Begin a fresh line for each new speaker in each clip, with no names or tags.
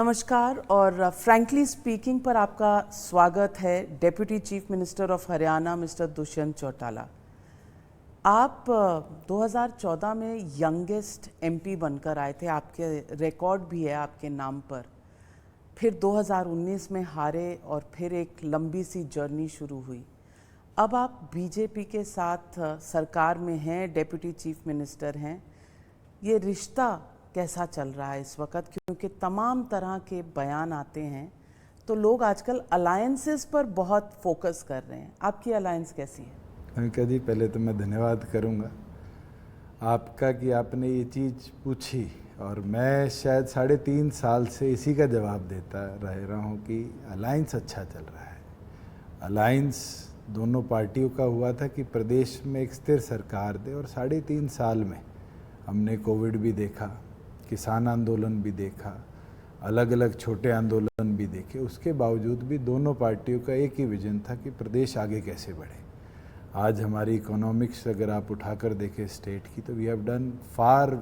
नमस्कार और frankly speaking पर आपका स्वागत है। Deputy chief minister of Haryana mister Dushyant Chautala, आप 2014 में यंगेस्ट एमपी बनकर आए थे, आपके रिकॉर्ड भी है आपके नाम पर। फिर 2019 में हारे और फिर एक लंबी सी जर्नी शुरू हुई। अब आप बीजेपी के साथ सरकार में हैं, डेप्यूटी चीफ मिनिस्टर हैं। ये रिश्ता कैसा चल रहा है इस वक्त, क्योंकि तमाम तरह के बयान आते हैं तो लोग आजकल अलायंसेस पर बहुत फोकस कर रहे हैं। आपकी अलायंस कैसी है?
अनिका जी, पहले तो मैं धन्यवाद करूंगा आपका कि आपने ये चीज़ पूछी, और मैं शायद 3.5 साल से इसी का जवाब देता रह रहा हूँ कि अलायंस अच्छा चल रहा है। अलायंस दोनों पार्टियों का हुआ था कि प्रदेश में एक स्थिर सरकार दे, और 3.5 साल में हमने कोविड भी देखा, किसान आंदोलन भी देखा, अलग अलग छोटे आंदोलन भी देखे। उसके बावजूद भी दोनों पार्टियों का एक ही विजन था कि प्रदेश आगे कैसे बढ़े। आज हमारी इकोनॉमिक्स अगर आप उठाकर देखें स्टेट की, तो we have done far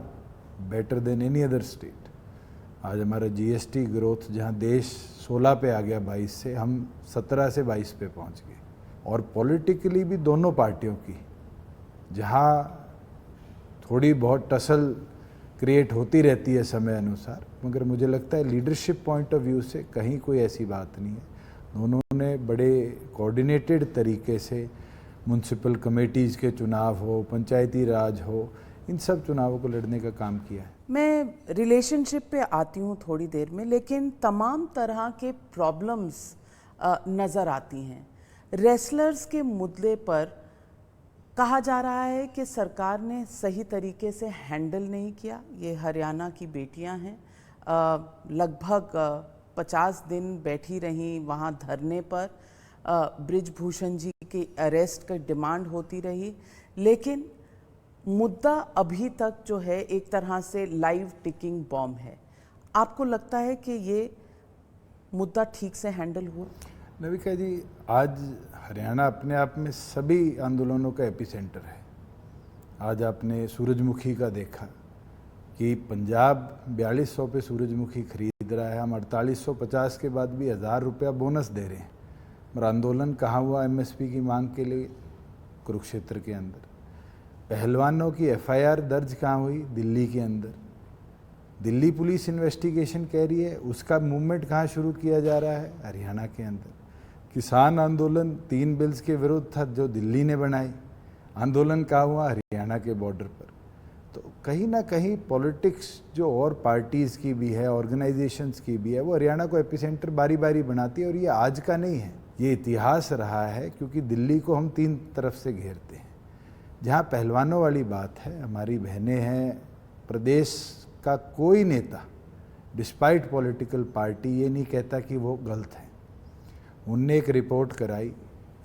better than any other state. आज हमारा जीएसटी ग्रोथ, जहां देश 16 पे आ गया 22 से, हम 17 से 22 पे पहुंच गए। और पॉलिटिकली भी दोनों पार्टियों की जहां थोड़ी बहुत टसल क्रिएट होती रहती है समय अनुसार, मगर मुझे लगता है लीडरशिप पॉइंट ऑफ व्यू से कहीं कोई ऐसी बात नहीं है। दोनों ने बड़े कोऑर्डिनेटेड तरीके से म्यूनसिपल कमेटीज़ के चुनाव हो, पंचायती राज हो, इन सब चुनावों को लड़ने का काम किया है।
मैं रिलेशनशिप पे आती हूँ थोड़ी देर में, लेकिन तमाम तरह के प्रॉब्लम्स नज़र आती हैं। रेसलर्स के मुद्दे पर कहा जा रहा है कि सरकार ने सही तरीके से हैंडल नहीं किया। ये हरियाणा की बेटियां हैं, लगभग 50 दिन बैठी रहीं वहाँ धरने पर। बृजभूषण जी की अरेस्ट की डिमांड होती रही, लेकिन मुद्दा अभी तक जो है एक तरह से लाइव टिकिंग बॉम्ब है। आपको लगता है कि ये मुद्दा ठीक से हैंडल हुआ?
नविका जी, आज हरियाणा अपने आप में सभी आंदोलनों का एपिसेंटर है। आज आपने सूरजमुखी का देखा कि पंजाब 4200 पे सूरजमुखी खरीद रहा है, हम 4850 के बाद भी 1000 रुपया बोनस दे रहे हैं। और आंदोलन कहाँ हुआ एमएसपी की मांग के लिए? कुरुक्षेत्र के अंदर। पहलवानों की एफआईआर दर्ज कहाँ हुई? दिल्ली के अंदर। दिल्ली पुलिस इन्वेस्टिगेशन कह रही है, उसका मूवमेंट कहाँ शुरू किया जा रहा है? हरियाणा के अंदर। किसान आंदोलन 3 बिल्स के विरुद्ध था जो दिल्ली ने बनाई, आंदोलन कहाँ हुआ? हरियाणा के बॉर्डर पर। तो कहीं ना कहीं पॉलिटिक्स जो और पार्टीज़ की भी है, ऑर्गेनाइजेशंस की भी है, वो हरियाणा को एपिसेंटर बारी बारी बनाती है। और ये आज का नहीं है, ये इतिहास रहा है, क्योंकि दिल्ली को हम 3 तरफ से घेरते हैं। जहाँ पहलवानों वाली बात है, हमारी बहनें हैं, प्रदेश का कोई नेता डिस्पाइट पॉलिटिकल पार्टी ये नहीं कहता कि वो गलत है। उनने एक रिपोर्ट कराई,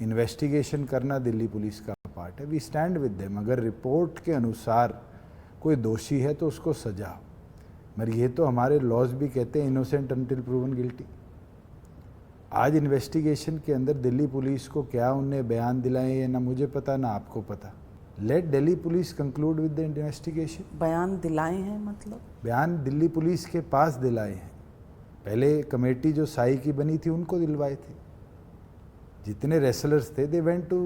इन्वेस्टिगेशन करना दिल्ली पुलिस का पार्ट है, वी स्टैंड विद देम। अगर रिपोर्ट के अनुसार कोई दोषी है तो उसको सजा हो। मगर ये तो हमारे लॉज भी कहते हैं इनोसेंट अनटिल प्रूवन गिल्टी। आज इन्वेस्टिगेशन के अंदर दिल्ली पुलिस को क्या उनने बयान दिलाए ये ना मुझे पता ना आपको पता। Let Delhi police conclude with the investigation.
बयान दिलाए हैं मतलब?
बयान दिल्ली पुलिस के पास दिलाए हैं। पहले कमेटी जो साई की बनी थी उनको दिलवाए थे। जितने रेसलर्स थे they went to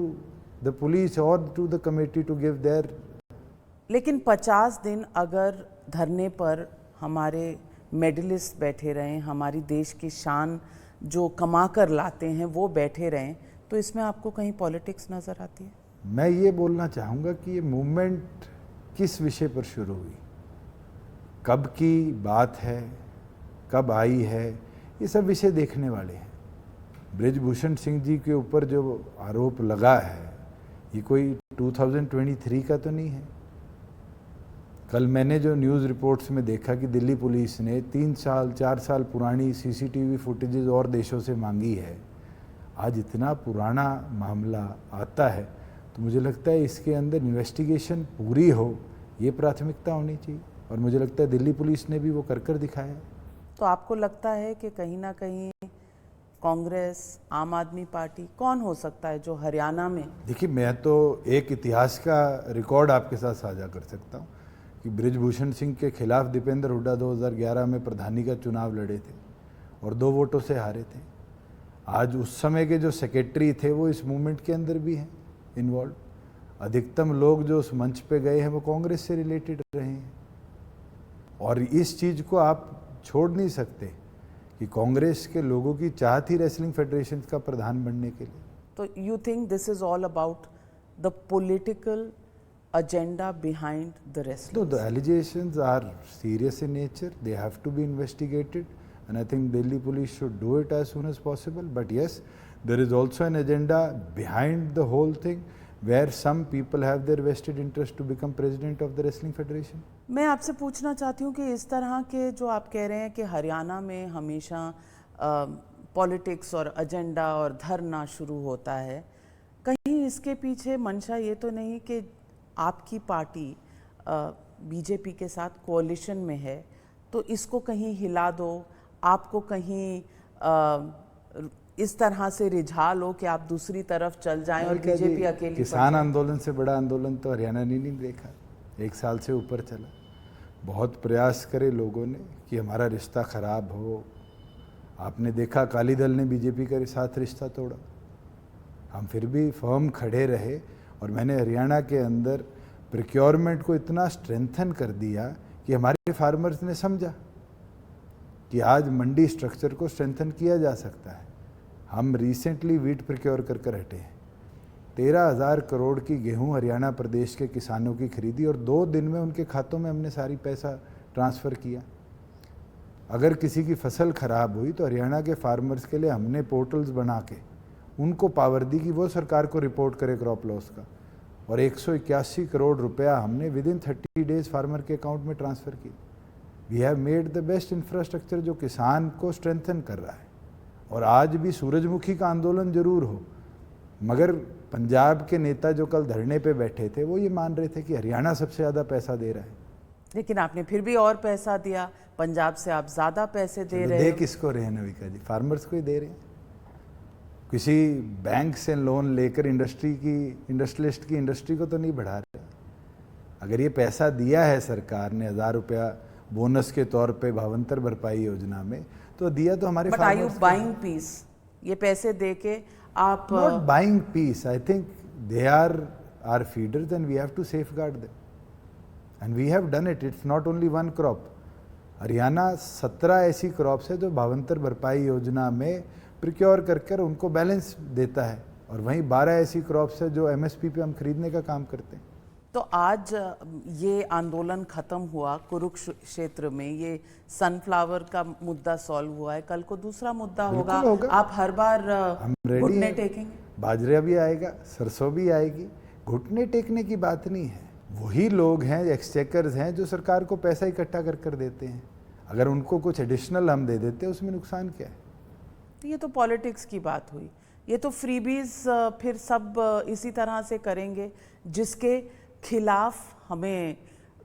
the police और to the committee to give their.
लेकिन 50 दिन अगर धरने पर हमारे मेडलिस्ट बैठे रहें, हमारी देश की शान जो कमा कर लाते हैं वो बैठे रहें, तो इसमें आपको कहीं पॉलिटिक्स नज़र आती है?
मैं ये बोलना चाहूँगा कि ये मूवमेंट किस विषय पर शुरू हुई, कब की बात है, कब आई है, ये सब विषय देखने वाले हैं। बृजभूषण सिंह जी के ऊपर जो आरोप लगा है ये कोई 2023 का तो नहीं है। कल मैंने जो न्यूज़ रिपोर्ट्स में देखा कि दिल्ली पुलिस ने 3 साल 4 साल पुरानी सीसीटीवी फुटेजेस और देशों से मांगी है। आज इतना पुराना मामला आता है तो मुझे लगता है इसके अंदर इन्वेस्टिगेशन पूरी हो, ये प्राथमिकता होनी चाहिए। और मुझे लगता है दिल्ली पुलिस ने भी वो कर दिखाया।
तो आपको लगता है कि कहीं ना कहीं कांग्रेस, आम आदमी पार्टी, कौन हो सकता है जो हरियाणा में?
देखिए, मैं तो एक इतिहास का रिकॉर्ड आपके साथ साझा कर सकता हूँ कि बृजभूषण सिंह के खिलाफ दीपेंद्र हुड्डा 2011 में प्रधानी का चुनाव लड़े थे। और 2 वोटों से हारे थे। आज उस समय के जो सेक्रेटरी थे वो इस मूवमेंट के अंदर भी हैं इन्वॉल्व। अधिकतम लोग जो उस मंच पे गए हैं वो कांग्रेस से रिलेटेड रहे हैं। और इस चीज़ को आप छोड़ नहीं सकते कि कांग्रेस के लोगों की चाह थी रेसलिंग फेडरेशन का प्रधान बनने के लिए।
तो you think this is all about the political agenda behind the wrestling?
No, the allegations are serious in nature. They have to be investigated, and I think Delhi police should do it as soon as possible. But yes, there is also an agenda behind the whole thing, where some people have their vested interest to become president of the wrestling federation.
मैं आपसे पूछना चाहती हूँ कि इस तरह के जो आप कह रहे हैं कि हरियाणा में हमेशा पॉलिटिक्स और एजेंडा और धरना शुरू होता है, कहीं इसके पीछे मंशा ये तो नहीं कि आपकी पार्टी बीजेपी के साथ कोalition में है, तो इसको कहीं हिला दो, आपको कहीं इस तरह से रिझा लो कि आप दूसरी तरफ चल जाएं और बीजेपी अकेली?
किसान आंदोलन से बड़ा आंदोलन तो हरियाणा ने नहीं देखा, 1 साल से ऊपर चला। बहुत प्रयास करे लोगों ने कि हमारा रिश्ता खराब हो। आपने देखा अकाली दल ने बीजेपी के साथ रिश्ता तोड़ा, हम फिर भी फर्म खड़े रहे। और मैंने हरियाणा के अंदर प्रोक्योरमेंट को इतना स्ट्रेंथन कर दिया कि हमारे फार्मर्स ने समझा कि आज मंडी स्ट्रक्चर को स्ट्रेंथन किया जा सकता है। हम रिसेंटली वीट प्रोक्योर कर हटे हैं। 13,000 करोड़ की गेहूं हरियाणा प्रदेश के किसानों की खरीदी और 2 दिन में उनके खातों में हमने सारी पैसा ट्रांसफ़र किया। अगर किसी की फसल खराब हुई तो हरियाणा के फार्मर्स के लिए हमने पोर्टल्स बना के उनको पावर दी कि वो सरकार को रिपोर्ट करे क्रॉप लॉस का, और 181 करोड़ रुपया हमने विद इन 30 डेज फार्मर के अकाउंट में ट्रांसफ़र की। We have made the best infrastructure जो किसान को स्ट्रेंथन कर रहा है। और आज भी सूरजमुखी का आंदोलन जरूर हो, मगर पंजाब के नेता जो कल धरने पे बैठे थे वो ये मान रहे थे कि हरियाणा सबसे ज़्यादा पैसा दे रहा है।
लेकिन आपने फिर भी और पैसा दिया, पंजाब से आप ज़्यादा पैसे दे रहे
दे
हो।
किसको रहे हैं नविका जी? फार्मर्स को ही दे रहे हैं। किसी बैंक से लोन लेकर इंडस्ट्रियलिस्ट की इंडस्ट्री को तो नहीं बढ़ा रहे। अगर ये पैसा दिया है सरकार ने 1000 रुपया बोनस के तौर पे भावांतर भरपाई योजना में, तो दिया तो हमारे
but are you buying peace? ये पैसे दे के आप
not buying peace. I think they are feeders and we have to safeguard them and we have done it. It's not only one crop. Haryana 17 ऐसी क्रॉप्स है जो भावांतर भरपाई योजना में प्रिक्योर कर उनको बैलेंस देता है, और वहीं 12 ऐसी क्रॉप्स है जो एमएसपी पे हम खरीदने का काम करते हैं।
तो आज ये आंदोलन खत्म हुआ कुरुक्षेत्र में, ये सनफ्लावर का मुद्दा सॉल्व हुआ है, कल को दूसरा मुद्दा होगा। आप हर बार
हम रेडी
घुटने टेकेंगे?
बाजरा भी आएगा, सरसों भी आएगी। घुटने टेकने की बात नहीं है। वही लोग हैं, एक्सचेकर्स हैं, जो सरकार को पैसा इकट्ठा कर देते हैं। अगर उनको कुछ एडिशनल हम दे देते हैं उसमें नुकसान क्या है?
तो ये तो पॉलिटिक्स की बात हुई। ये तो फ्रीबीज फिर सब इसी तरह से करेंगे जिसके खिलाफ हमें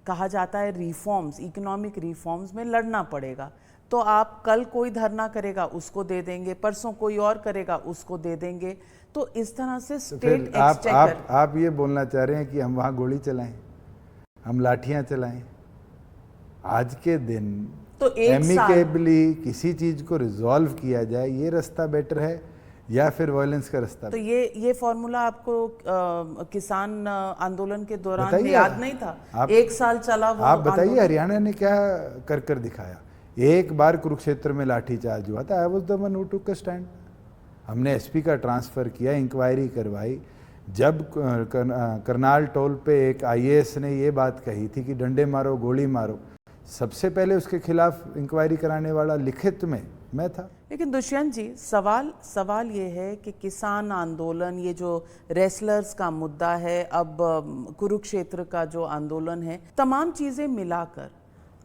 कहा जाता है रिफॉर्म्स, इकोनॉमिक रिफॉर्म्स में लड़ना पड़ेगा। तो आप कल कोई धरना करेगा उसको दे देंगे, परसों कोई और करेगा उसको दे देंगे। तो इस तरह से स्टेट एक्सचेकर।
आप ये बोलना चाह रहे हैं कि हम वहाँ गोली चलाएं, हम लाठियाँ चलाएं? आज के दिन
तो
एमिकेबली किसी चीज को रिजॉल्व किया जाए, ये रास्ता बेटर है या फिर वायलेंस का रास्ता? तो
ये फॉर्मूला आपको किसान आंदोलन के दौरान याद नहीं था? 1 साल चला वो।
आप बताइए हरियाणा ने क्या कर दिखाया? एक बार कुरुक्षेत्र में लाठीचार्ज हुआ था, I was the one who took a stand. हमने एसपी का ट्रांसफर किया, इंक्वायरी करवाई। जब करनाल टोल पे एक आईएएस ने ये बात कही थी कि डंडे मारो गोली मारो, सबसे पहले उसके खिलाफ इंक्वायरी कराने वाला लिखित में मैं था।
लेकिन दुष्यंत जी, सवाल ये है कि किसान आंदोलन, ये जो रेसलर्स का मुद्दा है, अब कुरुक्षेत्र का जो आंदोलन है, तमाम चीज़ें मिलाकर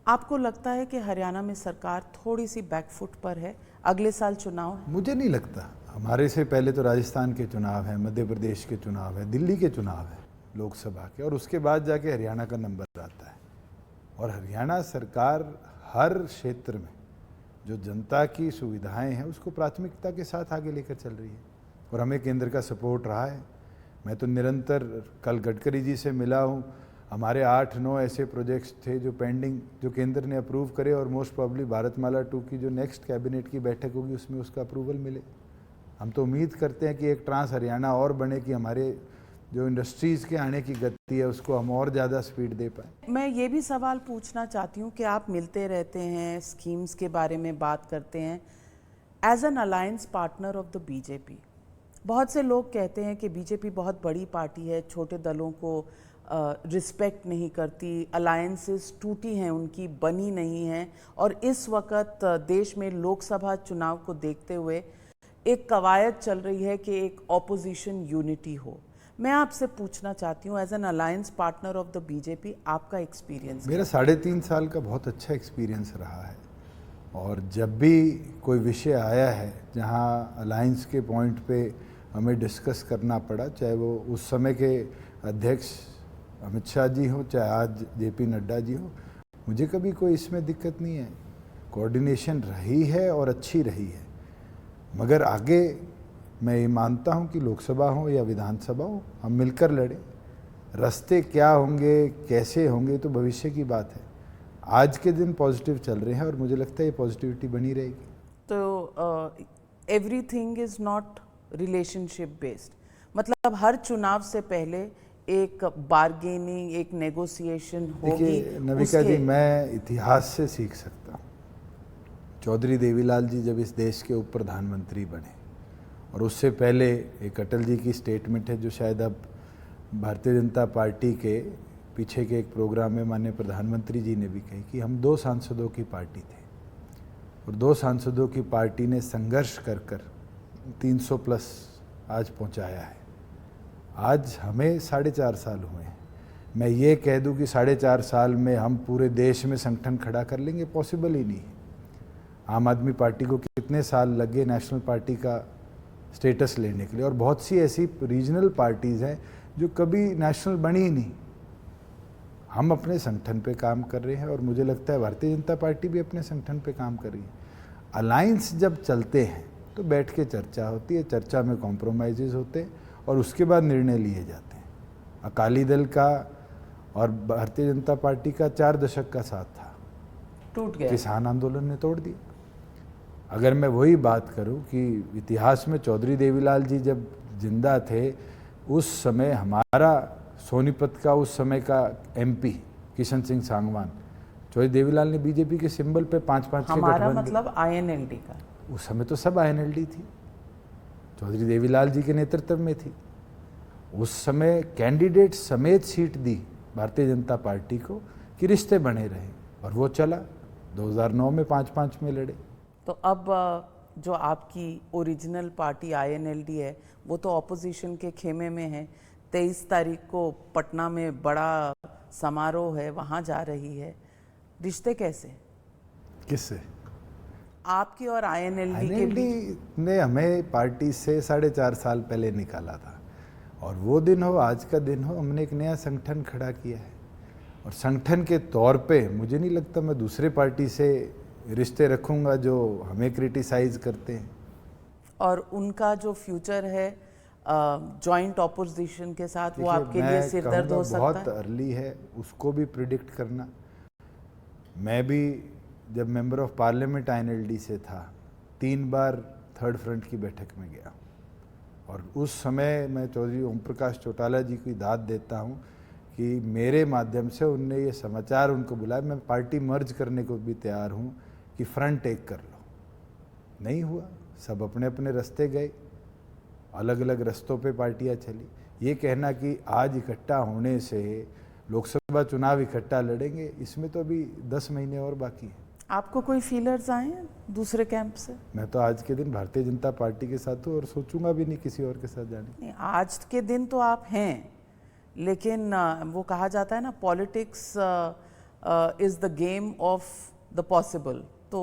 आपको लगता है कि हरियाणा में सरकार थोड़ी सी बैकफुट पर है? अगले साल चुनाव है।
मुझे नहीं लगता। हमारे से पहले तो राजस्थान के चुनाव है, मध्य प्रदेश के चुनाव है, दिल्ली के चुनाव है लोकसभा के, और उसके बाद जाके हरियाणा का नंबर आता है। और हरियाणा सरकार हर क्षेत्र में जो जनता की सुविधाएं हैं उसको प्राथमिकता के साथ आगे लेकर चल रही है, और हमें केंद्र का सपोर्ट रहा है। मैं तो निरंतर, कल गडकरी जी से मिला हूँ, हमारे 8-9 ऐसे प्रोजेक्ट्स थे जो पेंडिंग, जो केंद्र ने अप्रूव करे, और मोस्ट प्रॉब्ली भारतमाला 2 की जो नेक्स्ट कैबिनेट की बैठक होगी उसमें उसका अप्रूवल मिले। हम तो उम्मीद करते हैं कि एक ट्रांस हरियाणा और बने, कि हमारे जो इंडस्ट्रीज़ के आने की गति है उसको हम और ज़्यादा स्पीड दे पाएँ।
मैं ये भी सवाल पूछना चाहती हूँ कि आप मिलते रहते हैं, स्कीम्स के बारे में बात करते हैं, as an alliance partner of the BJP. बहुत से लोग कहते हैं कि बीजेपी बहुत बड़ी पार्टी है, छोटे दलों को रिस्पेक्ट नहीं करती, अलायंसेस टूटी हैं उनकी, बनी नहीं हैं, और इस वक्त देश में लोकसभा चुनाव को देखते हुए एक कवायद चल रही है कि एक ऑपोजिशन यूनिटी हो। मैं आपसे पूछना चाहती हूँ, as an alliance partner of the BJP, आपका एक्सपीरियंस?
मेरा 3.5 साल का बहुत अच्छा एक्सपीरियंस रहा है, और जब भी कोई विषय आया है जहाँ अलायंस के पॉइंट पे हमें डिस्कस करना पड़ा, चाहे वो उस समय के अध्यक्ष अमित शाह जी हो, चाहे आज जेपी नड्डा जी हो, मुझे कभी कोई इसमें दिक्कत नहीं है। कोऑर्डिनेशन रही है और अच्छी रही है, मगर आगे मैं ये मानता हूँ कि लोकसभा हो या विधानसभा हो, हम मिलकर लड़ें। रास्ते क्या होंगे, कैसे होंगे, तो भविष्य की बात है। आज के दिन पॉजिटिव चल रहे हैं और मुझे लगता है ये पॉजिटिविटी बनी रहेगी।
तो everything is not relationship based, मतलब हर चुनाव से पहले एक बार्गेनिंग, एक नेगोशिएशन होगी।
देखिए नविका जी, मैं इतिहास से सीख सकता हूँ। चौधरी देवीलाल जी जब इस देश के उप प्रधानमंत्री बने, और उससे पहले एक अटल जी की स्टेटमेंट है जो शायद अब भारतीय जनता पार्टी के पीछे के एक प्रोग्राम में माननीय प्रधानमंत्री जी ने भी कही कि हम 2 सांसदों की पार्टी थे, और 2 सांसदों की पार्टी ने संघर्ष कर कर 300 प्लस आज पहुंचाया है। आज हमें 4.5 साल हुए हैं। मैं ये कह दूं कि 4.5 साल में हम पूरे देश में संगठन खड़ा कर लेंगे, पॉसिबल ही नहीं है। आम आदमी पार्टी को कितने साल लगे नेशनल पार्टी का स्टेटस लेने के लिए, और बहुत सी ऐसी रीजनल पार्टीज़ हैं जो कभी नेशनल बनी ही नहीं। हम अपने संगठन पे काम कर रहे हैं, और मुझे लगता है भारतीय जनता पार्टी भी अपने संगठन पे काम कर रही है। अलायंस जब चलते हैं तो बैठ के चर्चा होती है, चर्चा में कॉम्प्रोमाइज़ होते हैं, और उसके बाद निर्णय लिए जाते हैं। अकाली दल का और भारतीय जनता पार्टी का 4 दशक का साथ था,
टूट गया।
किसान आंदोलन ने तोड़ दिया। अगर मैं वही बात करूं कि इतिहास में चौधरी देवीलाल जी जब जिंदा थे, उस समय हमारा सोनीपत का उस समय का एमपी किशन सिंह सांगवान, चौधरी देवीलाल ने बीजेपी के सिंबल पे 5-5
हमारा मतलब आईएनएलडी का,
उस समय तो सब आईएनएलडी थी, चौधरी देवीलाल जी के नेतृत्व में थी। उस समय कैंडिडेट समेत सीट दी भारतीय जनता पार्टी को कि रिश्ते बने रहे, और वो चला। 2009 में 5-5 में लड़े।
तो अब जो आपकी ओरिजिनल पार्टी आईएनएलडी है वो तो ऑपोजिशन के खेमे में है। 23 तारीख को पटना में बड़ा समारोह है, वहाँ जा रही है। रिश्ते कैसे?
किससे?
आपकी और आईएनएलडी के बीच?
ने हमें पार्टी से 4.5 साल पहले निकाला था, और वो दिन हो, आज का दिन हो, हमने एक नया संगठन खड़ा किया है। और संगठन के तौर पे मुझे नहीं लगता मैं दूसरे पार्टी से रिश्ते रखूंगा जो हमें क्रिटिसाइज करते हैं।
और उनका जो फ्यूचर है जॉइंट ऑपोजिशन के साथ, वो आपके लिए सिरदर्द हो सकता है?
बहुत अर्ली है उसको भी प्रिडिक्ट करना। मैं भी जब मेंबर ऑफ पार्लियामेंट आईएनएलडी से था, 3 बार थर्ड फ्रंट की बैठक में गया, और उस समय मैं चौधरी ओम प्रकाश चौटाला जी की दाद देता हूँ कि मेरे माध्यम से उनने ये समाचार उनको बुलाया। मैं पार्टी मर्ज करने को भी तैयार हूँ कि फ्रंट टेक कर लो, नहीं हुआ। सब अपने अपने रास्ते गए, अलग अलग रास्तों पे पार्टियाँ चली। ये कहना कि आज इकट्ठा होने से लोकसभा चुनाव इकट्ठा लड़ेंगे, इसमें तो अभी 10 महीने और बाकी हैं।
आपको कोई फीलर्स आए हैं दूसरे कैंप से?
मैं तो आज के दिन भारतीय जनता पार्टी के साथ हूँ, और सोचूंगा भी नहीं किसी और के साथ जाने।
नहीं, आज के दिन तो आप हैं, लेकिन वो कहा जाता है ना, politics is the game of the possible. तो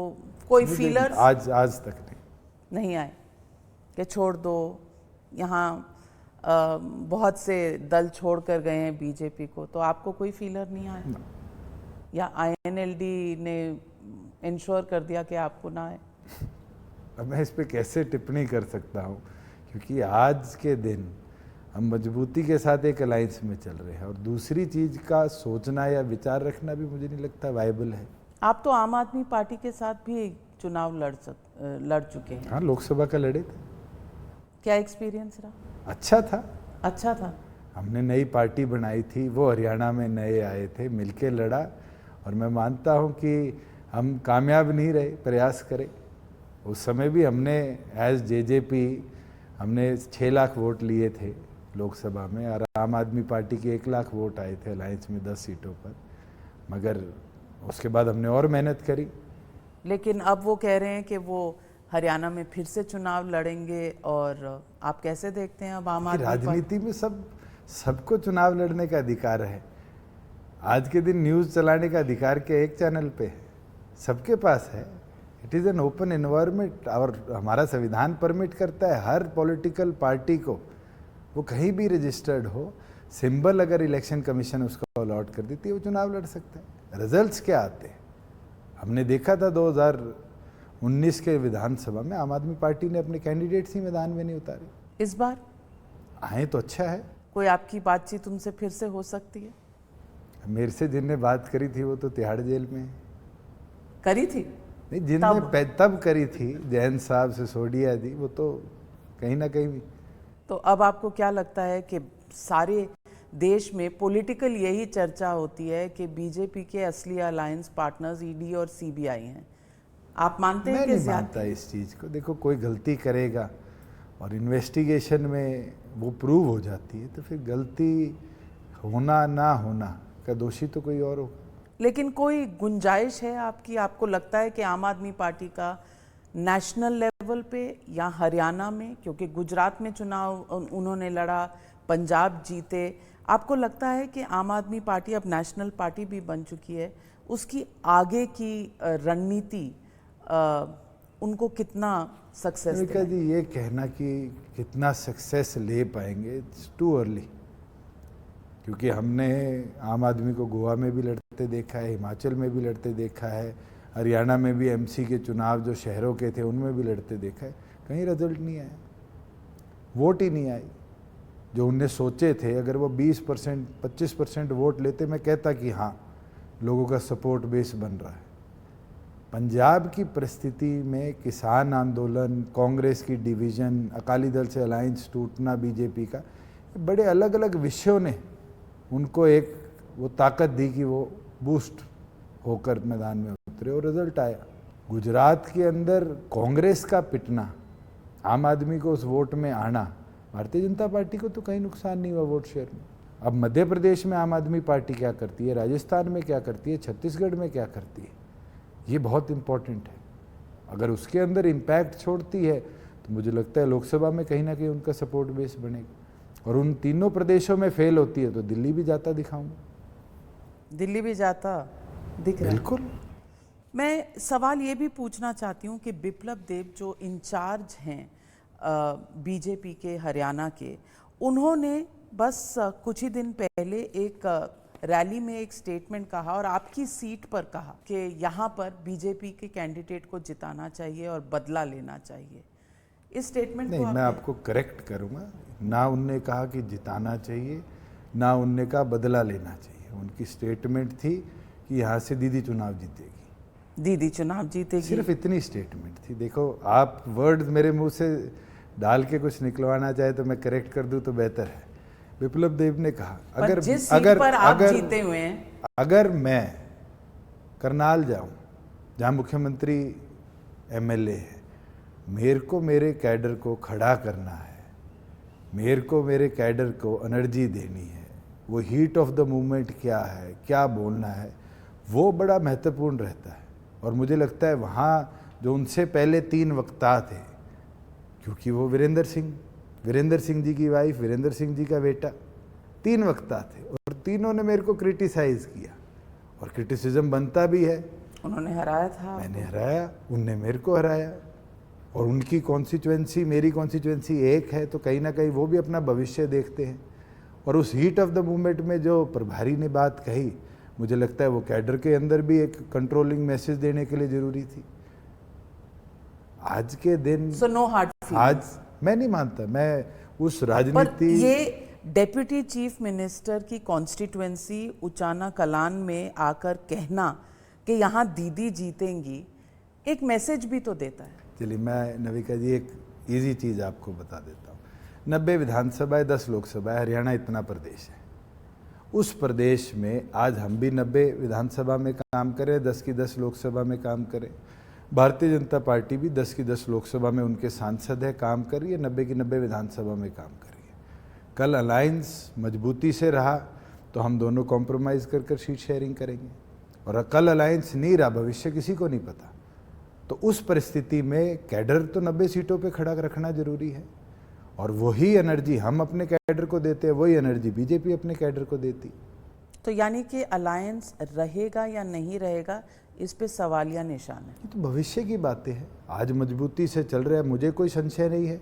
कोई फीलर्स
आज तक
नहीं आए कि छोड़ दो? यहाँ बहुत से दल छोड़ कर गए हैं बीजेपी को, तो आपको कोई फीलर नहीं आया? या आईएनएलडी ने इंश्योर कर दिया कि आपको ना आए?
अब मैं इस पे कैसे टिप्पणी कर सकता हूँ, क्योंकि आज के दिन हम मजबूती के साथ एक अलायंस में चल रहे हैं, और दूसरी चीज का सोचना या विचार रखना भी मुझे नहीं लगता वायबल है।
आप तो आम आदमी पार्टी के साथ भी चुनाव लड़ चुके हैं।
हाँ, लोकसभा का लड़े थे।
क्या एक्सपीरियंस रहा?
अच्छा था।
अच्छा था।
हमने नई पार्टी बनाई थी, वो हरियाणा में नए आए थे, मिलके लड़ा, और मैं मानता हूँ कि हम कामयाब नहीं रहे, प्रयास करें। उस समय भी हमने एज जेजेपी हमने 6 लाख वोट लिए थे लोकसभा में, और आम आदमी पार्टी के 1 लाख वोट आए थे अलायंस में 10 सीटों पर। मगर उसके बाद हमने और मेहनत करी।
लेकिन अब वो कह रहे हैं कि वो हरियाणा में फिर से चुनाव लड़ेंगे, और आप कैसे देखते हैं अब आम आदमी
राजनीति में सबको चुनाव लड़ने का अधिकार है। आज के दिन न्यूज़ चलाने का अधिकार क्या एक चैनल पे है? सबके पास है। It is an open environment, और हमारा संविधान परमिट करता है हर पॉलिटिकल पार्टी को, वो कहीं भी रजिस्टर्ड हो, सिंबल अगर इलेक्शन कमीशन उसको अलॉट कर देती है, वो चुनाव लड़ सकता है। रिजल्ट्स क्या आते हैं हमने देखा था 2019 के विधानसभा में आम आदमी पार्टी ने अपने कैंडिडेट्स ही मैदान में नहीं उतारे।
इस बार
आए तो अच्छा है।
कोई आपकी बातचीत उनसे फिर से हो सकती है?
मेरे से जिनने बात करी थी वो तो तिहाड़ जेल में
करी थी।
नहीं, जिनने तब करी थी, जैन साहब, सिसोदिया जी, वो तो कहीं ना कहीं।
तो अब आपको क्या लगता है कि सारे देश में पॉलिटिकल यही चर्चा होती है कि बीजेपी के असली अलायंस पार्टनर्स ईडी और सीबीआई हैं, आप मानते हैं कि
मैं नहीं मानता इस चीज़ को। देखो, कोई गलती करेगा और इन्वेस्टिगेशन में वो प्रूव हो जाती है, तो फिर गलती होना ना होना का दोषी तो कोई और होगा।
लेकिन कोई गुंजाइश है आपकी, आपको लगता है कि आम आदमी पार्टी का नेशनल लेवल पे या हरियाणा में, क्योंकि गुजरात में चुनाव उन्होंने लड़ा, पंजाब जीते, आपको लगता है कि आम आदमी पार्टी अब नेशनल पार्टी भी बन चुकी है, उसकी आगे की रणनीति उनको कितना सक्सेस
अमेरिका जी, ये कहना कि कितना सक्सेस ले पाएंगे, इट्स टू अर्ली। क्योंकि हमने आम आदमी को गोवा में भी लड़ते देखा है, हिमाचल में भी लड़ते देखा है, हरियाणा में भी एमसी के चुनाव जो शहरों के थे उनमें भी लड़ते देखा है, कहीं रिजल्ट नहीं आया, वोट ही नहीं आई। जो उनने सोचे थे, अगर वो 20% 25% वोट लेते, मैं कहता कि हाँ, लोगों का सपोर्ट बेस बन रहा है। पंजाब की परिस्थिति में किसान आंदोलन, कांग्रेस की डिवीज़न, अकाली दल से अलायंस टूटना बीजेपी का, बड़े अलग अलग विषयों ने उनको एक वो ताकत दी कि वो बूस्ट होकर मैदान में उतरे और रिजल्ट आया। गुजरात के अंदर कांग्रेस का पिटना, आम आदमी को उस वोट में आना, भारतीय जनता पार्टी को तो कहीं नुकसान नहीं हुआ वोट शेयर में। अब मध्य प्रदेश में आम आदमी पार्टी क्या करती है, राजस्थान में क्या करती है, छत्तीसगढ़ में क्या करती है, ये बहुत इम्पोर्टेंट है। अगर उसके अंदर इम्पैक्ट छोड़ती है तो मुझे लगता है लोकसभा में कहीं ना कहीं उनका सपोर्ट बेस बनेगा। और उन तीनों प्रदेशों में फेल होती है तो दिल्ली भी जाता दिखाऊंगा।
दिल्ली भी जाता दिख रहा है।
बिल्कुल।
मैं सवाल ये भी पूछना चाहती हूँ कि बिप्लब देब जो इंचार्ज हैं बीजेपी के हरियाणा के, उन्होंने बस कुछ ही दिन पहले एक रैली में एक स्टेटमेंट कहा और आपकी सीट पर कहा कि यहाँ पर बीजेपी के कैंडिडेट को जिताना चाहिए और बदला लेना चाहिए। इस स्टेटमेंट
नहीं, मैं आपको करेक्ट करूँगा, ना उनने कहा कि जिताना चाहिए, ना उनने कहा बदला लेना चाहिए। उनकी स्टेटमेंट थी कि यहाँ से दीदी चुनाव जीतेगी,
दीदी चुनाव जीतेगी, सिर्फ
इतनी स्टेटमेंट थी। देखो, आप वर्ड मेरे मुंह से डाल के कुछ निकलवाना चाहे तो मैं करेक्ट कर दूं तो बेहतर है। बिप्लब देब ने कहा अगर मैं करनाल जाऊं जहां मुख्यमंत्री एमएलए है, मेरे को मेरे कैडर को खड़ा करना है, मेरे को मेरे कैडर को एनर्जी देनी है, वो हीट ऑफ द मूवमेंट क्या है, क्या बोलना है, वो बड़ा महत्वपूर्ण रहता है। और मुझे लगता है वहाँ जो उनसे पहले 3 वक्ता थे, क्योंकि वो वीरेंद्र सिंह जी की वाइफ, वीरेंद्र सिंह जी का बेटा, 3 वक्ता थे और तीनों ने मेरे को क्रिटिसाइज किया और क्रिटिसिज्म बनता भी है।
उन्होंने हराया था,
मैंने हराया, उनने मेरे को हराया, और उनकी कॉन्स्टिट्यूएंसी मेरी कॉन्स्टिट्यूएंसी एक है, तो कहीं ना कहीं वो भी अपना भविष्य देखते हैं। और उस हीट ऑफ द मूवमेंट में जो प्रभारी ने बात कही, मुझे लगता है वो कैडर के अंदर भी एक कंट्रोलिंग मैसेज देने के लिए जरूरी थी। आज के दिन
नो हार्ड
आज मैं नहीं मानता, मैं उस राजनीति
ये डेप्यूटी चीफ मिनिस्टर की कॉन्स्टिट्यूएंसी उचाना कलान में आकर कहना कि यहाँ दीदी जीतेंगी एक मैसेज भी तो देता है।
चलिए मैं नविका जी एक इजी चीज़ आपको बता देता हूँ। 90 विधानसभाएं, 10 लोकसभाएं, हरियाणा इतना प्रदेश है। उस प्रदेश में आज हम भी 90 विधानसभा में काम करें, 10 की 10 लोकसभा में काम करें। भारतीय जनता पार्टी भी 10 की 10 लोकसभा में उनके सांसद है, काम कर रही है, 90 की 90 विधानसभा में काम कर रही है। कल अलायंस मजबूती से रहा तो हम दोनों कॉम्प्रोमाइज़ कर सीट शेयरिंग करेंगे, और कल अलायंस नहीं रहा, भविष्य किसी को नहीं पता। तो उस परिस्थिति में कैडर तो 90 सीटों पे खड़ा रखना जरूरी है, और वही एनर्जी हम अपने कैडर को देते हैं, वही एनर्जी बीजेपी अपने कैडर को देती।
तो यानी कि अलायंस रहेगा या नहीं रहेगा, इस पे सवालिया निशान है।
ये तो भविष्य की बातें हैं। आज मजबूती से चल रहा है, मुझे कोई संशय नहीं है,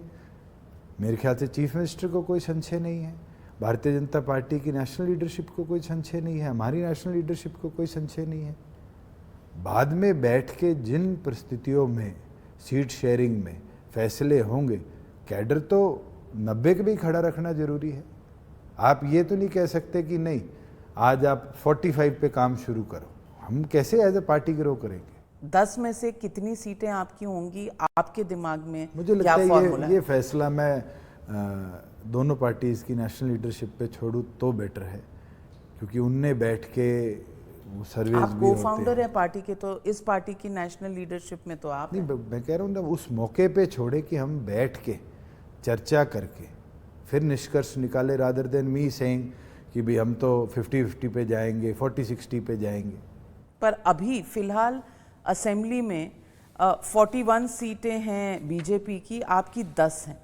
मेरे ख्याल से चीफ मिनिस्टर को कोई संशय नहीं है, भारतीय जनता पार्टी की नेशनल लीडरशिप को कोई संशय नहीं है, हमारी नेशनल लीडरशिप को कोई संशय नहीं है। बाद में बैठ के जिन परिस्थितियों में सीट शेयरिंग में फैसले होंगे, कैडर तो 90 के भी खड़ा रखना जरूरी है। आप ये तो नहीं कह सकते कि नहीं आज आप 45 पे काम शुरू करो। हम कैसे एज ए पार्टी ग्रो करेंगे?
10 में से कितनी सीटें आपकी होंगी, आपके दिमाग में
मुझे लगता है ये फैसला मैं दोनों पार्टीज़ की नेशनल लीडरशिप पे छोड़ूं तो बेटर है, क्योंकि उनने बैठ के सर्विस
आप
भी होते
को-फाउंडर है पार्टी के, तो इस पार्टी की नेशनल लीडरशिप में तो आप
नहीं, मैं कह रहा हूँ ना, उस मौके पे छोड़े कि हम बैठ के चर्चा करके फिर निष्कर्ष निकाले, रादर देन मी सेइंग कि भाई हम तो 50-50 पे जाएंगे, 40-60 पे जाएंगे।
पर अभी फिलहाल असेंबली में 41 सीटें हैं बीजेपी की, आपकी 10 हैं,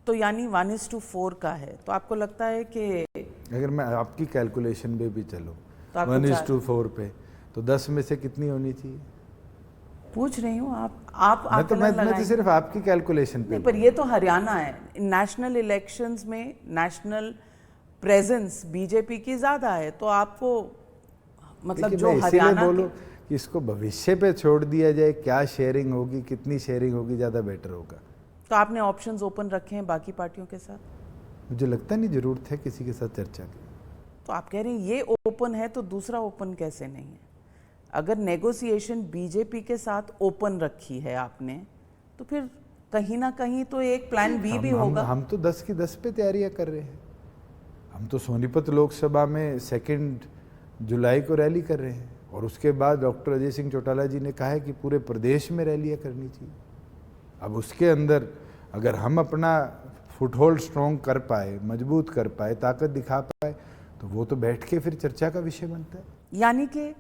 तो यानी 1:4 का है। तो आपको लगता है कि
अगर मैं आपकी कैलकुलेशन पे भी चलूँ
तो
1:4 पे, तो 10 में से कितनी होनी चाहिए?
पूछ रही हूँ, आप
मैं तो सिर्फ आपकी कैलकुलेशन पे।
नहीं, पर ये तो हरियाणा है, नेशनल इलेक्शंस में नेशनल प्रेजेंस बीजेपी की ज्यादा है, तो आपको मतलब जो हरियाणा
बोलो कि इसको भविष्य पे छोड़ दिया जाए, क्या शेयरिंग होगी, कितनी शेयरिंग होगी, ज़्यादा बेटर होगा।
तो आपने ऑप्शंस ओपन रखे हैं बाकी पार्टियों के साथ?
मुझे लगता नहीं जरूरत है किसी के साथ चर्चा की।
तो आप कह रहे हैं ये ओपन है तो दूसरा ओपन कैसे नहीं है? अगर नेगोशिएशन बीजेपी के साथ ओपन रखी है आपने, तो फिर कहीं ना कहीं तो एक प्लान बी भी होगा।
हम तो 10 की 10 पे तैयारियां कर रहे हैं। हम तो सोनीपत लोकसभा में 2 जुलाई को रैली कर रहे हैं, और उसके बाद डॉक्टर अजय सिंह चौटाला जी ने कहा है कि पूरे प्रदेश में रैलियां करनी चाहिए। अब उसके अंदर अगर हम अपना फुटहोल्ड स्ट्रॉन्ग कर पाए, मजबूत कर पाए, ताकत दिखा पाए, तो वो तो बैठ के फिर चर्चा का विषय बनता है।
यानी कि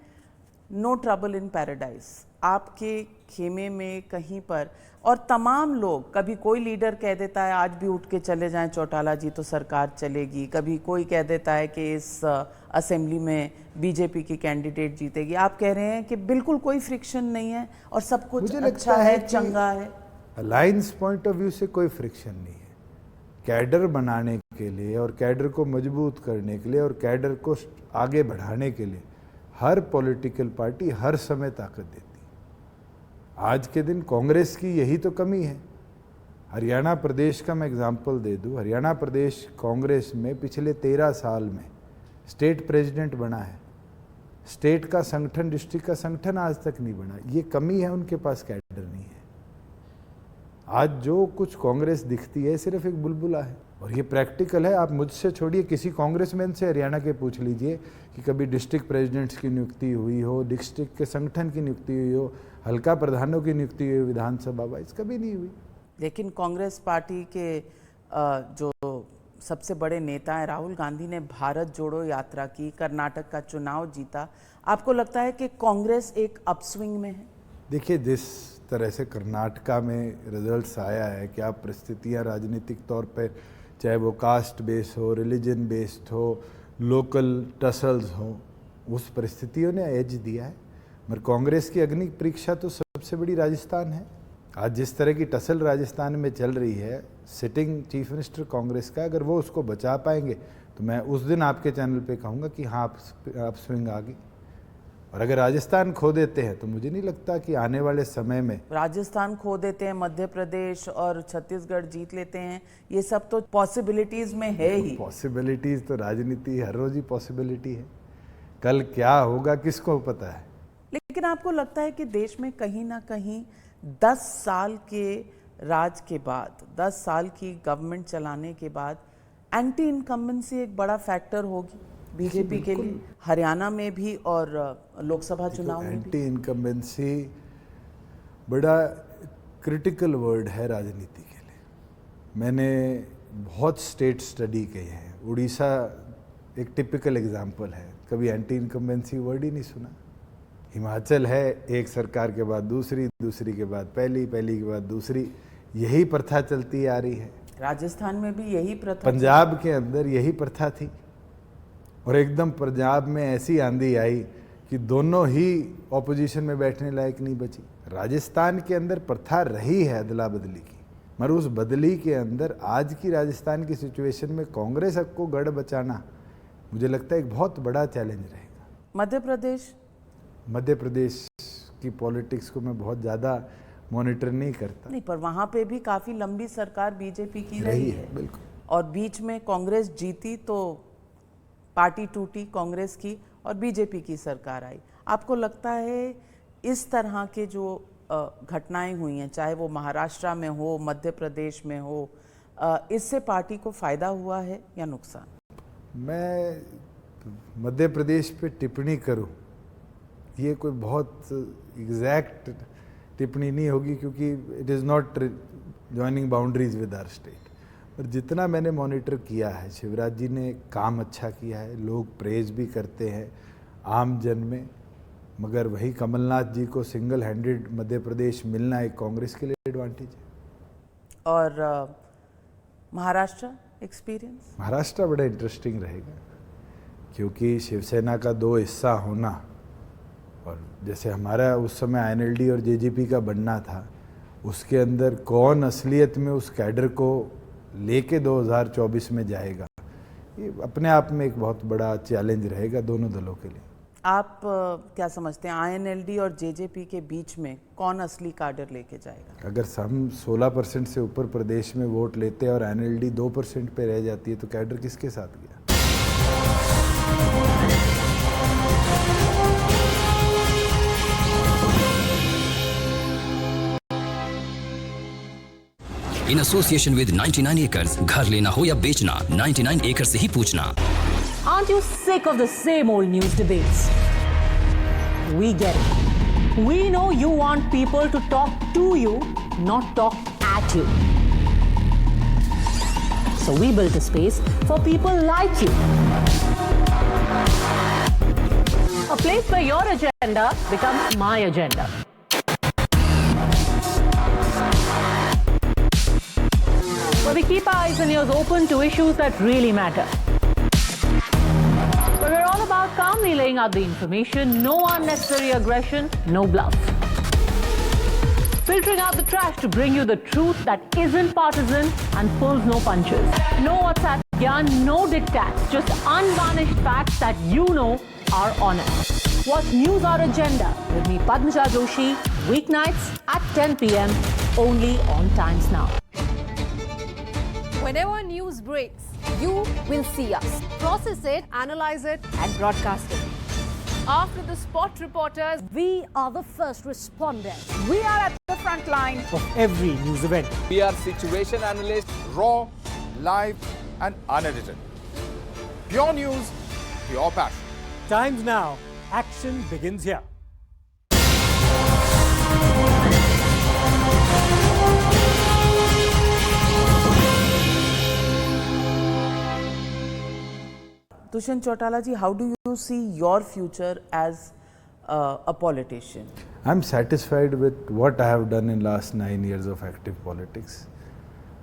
नो ट्रबल इन पैराडाइज आपके खेमे में कहीं पर, और तमाम लोग, कभी कोई लीडर कह देता है आज भी उठ के चले जाएं चौटाला जी तो सरकार चलेगी, कभी कोई कह देता है कि इस असेंबली में बीजेपी की कैंडिडेट जीतेगी। आप कह रहे हैं कि बिल्कुल कोई फ्रिक्शन नहीं है और सब कुछ अच्छा है, चंगा है।
अलायंस पॉइंट ऑफ व्यू से कोई फ्रिक्शन नहीं है। कैडर बनाने के लिए और कैडर को मजबूत करने के लिए और कैडर को आगे बढ़ाने के लिए हर पॉलिटिकल पार्टी हर समय ताकत देती है। आज के दिन कांग्रेस की यही तो कमी है। हरियाणा प्रदेश का मैं एग्जांपल दे दूं, हरियाणा प्रदेश कांग्रेस में पिछले 13 साल में स्टेट प्रेसिडेंट बना है, स्टेट का संगठन, डिस्ट्रिक्ट का संगठन आज तक नहीं बना। ये कमी है, उनके पास कैडर नहीं है। आज जो कुछ कांग्रेस दिखती है सिर्फ एक बुलबुला है, और ये प्रैक्टिकल है। आप मुझसे छोड़िए, किसी कांग्रेसमैन से हरियाणा के पूछ लीजिए कि कभी डिस्ट्रिक्ट प्रेसिडेंट्स की नियुक्ति हुई हो, डिस्ट्रिक्ट के संगठन की नियुक्ति हुई हो, हल्का प्रधानों की नियुक्ति हुई विधानसभा वाइज, कभी नहीं हुई।
लेकिन कांग्रेस पार्टी के जो सबसे बड़े नेता हैं राहुल गांधी ने भारत जोड़ो यात्रा की, कर्नाटक का चुनाव जीता। आपको लगता है कि कांग्रेस एक अपस्विंग में है?
देखिए, जिस तरह से कर्नाटका में रिजल्ट्स आया है, क्या परिस्थितियां राजनीतिक तौर पर, चाहे वो कास्ट बेस हो, रिलीजन बेस्ड हो, लोकल टसल्स हो, उस परिस्थितियों ने एज दिया है। मगर कांग्रेस की अग्नि परीक्षा तो सबसे बड़ी राजस्थान है। आज जिस तरह की टसल राजस्थान में चल रही है, सिटिंग चीफ मिनिस्टर कांग्रेस का, अगर वो उसको बचा पाएंगे तो मैं उस दिन आपके चैनल पे कहूँगा कि हाँ, आप स्विंग आ गई। और अगर राजस्थान खो देते हैं तो मुझे नहीं लगता कि आने वाले समय में
राजस्थान खो देते हैं, मध्य प्रदेश और छत्तीसगढ़ जीत लेते हैं, ये सब तो पॉसिबिलिटीज में है ही।
पॉसिबिलिटीज तो राजनीति हर रोज ही पॉसिबिलिटी है, कल क्या होगा किसको पता है।
लेकिन आपको लगता है कि देश में कहीं ना कहीं 10 साल के राज के बाद, 10 साल की गवर्नमेंट चलाने के बाद एंटी इनकम्बेंसी एक बड़ा फैक्टर होगी बीजेपी के लिए, हरियाणा में भी और लोकसभा चुनाव में भी?
एंटी इनकम्बेंसी बड़ा क्रिटिकल वर्ड है राजनीति के लिए। मैंने बहुत स्टेट स्टडी किए हैं, उड़ीसा एक टिपिकल एग्जाम्पल है, कभी एंटी इनकम्बेंसी वर्ड ही नहीं सुना। हिमाचल है, एक सरकार के बाद दूसरी, दूसरी के बाद पहली, पहली के बाद दूसरी, यही प्रथा चलती आ रही है।
राजस्थान में भी यही प्रथा,
पंजाब के अंदर यही प्रथा थी, और एकदम पंजाब में ऐसी आंधी आई कि दोनों ही ऑपोजिशन में बैठने लायक नहीं बची। राजस्थान के अंदर प्रथा रही है अदला बदली की, मगर उस बदली के अंदर आज की राजस्थान की सिचुएशन में कांग्रेस को गढ़ बचाना मुझे लगता है एक बहुत बड़ा चैलेंज रहेगा। मध्य प्रदेश की पॉलिटिक्स को मैं बहुत ज़्यादा मॉनिटर नहीं करता।
नहीं, पर वहाँ पे भी काफ़ी लंबी सरकार बीजेपी की रही है।
बिल्कुल।
और बीच में कांग्रेस जीती तो पार्टी टूटी कांग्रेस की और बीजेपी की सरकार आई। आपको लगता है इस तरह के जो घटनाएं हुई हैं, चाहे वो महाराष्ट्र में हो, मध्य प्रदेश में हो, इससे पार्टी को फ़ायदा हुआ है या नुकसान?
मैं मध्य प्रदेश पे टिप्पणी करूं, ये कोई बहुत एग्जैक्ट टिप्पणी नहीं होगी, क्योंकि it is not joining boundaries with our state. पर जितना मैंने मॉनिटर किया है, शिवराज जी ने काम अच्छा किया है, लोग प्रेज भी करते हैं आम जन में, मगर वही कमलनाथ जी को सिंगल हैंडेड मध्य प्रदेश मिलना एक कांग्रेस के लिए एडवांटेज है।
और महाराष्ट्र एक्सपीरियंस?
महाराष्ट्र बड़ा इंटरेस्टिंग रहेगा, क्योंकि शिवसेना का 2 हिस्सा होना, और जैसे हमारा उस समय INLD और JJP का बनना था, उसके अंदर कौन असलियत में उस कैडर को लेके 2024 में जाएगा, ये अपने आप में एक बहुत बड़ा चैलेंज रहेगा दोनों दलों के लिए।
आप क्या समझते हैं INLD और JJP के बीच में कौन असली कैडर लेके जाएगा?
अगर हम 16% से ऊपर प्रदेश में वोट लेते हैं और INLD 2% पे रह जाती है, तो कैडर किसके साथ गया?
इन एसोसिएशन विद 99 acres, घर लेना हो या बेचना, 99 acres से ही पूछना।
Aren't you sick of the same old news debates? We get it. We know you want people to talk to you, not talk at you. So we built a space for people like you. A place where your agenda becomes my agenda. Where we keep our eyes and ears open to issues that really matter. But we're all about calmly laying out the information, no unnecessary aggression, no bluff. Filtering out the trash to bring you the truth that isn't partisan and pulls no punches. No WhatsApp yarn, no diktats, just unvarnished facts that you know are honest. Watch News Our Agenda with me, Padmaja Joshi, weeknights at 10 p.m. only on Times Now.
Whenever news breaks, you will see us. Process it, analyze it, and broadcast it. After the spot reporters,
We are the first responders.
we are at the front line.
of every news event.
We are situation analysts, raw, live, and unedited. Pure news, pure passion.
Times Now, action begins here.
Dushyant Chautala ji, how do you see your future as a politician?
I'm satisfied with what I have done in last 9 years of active politics.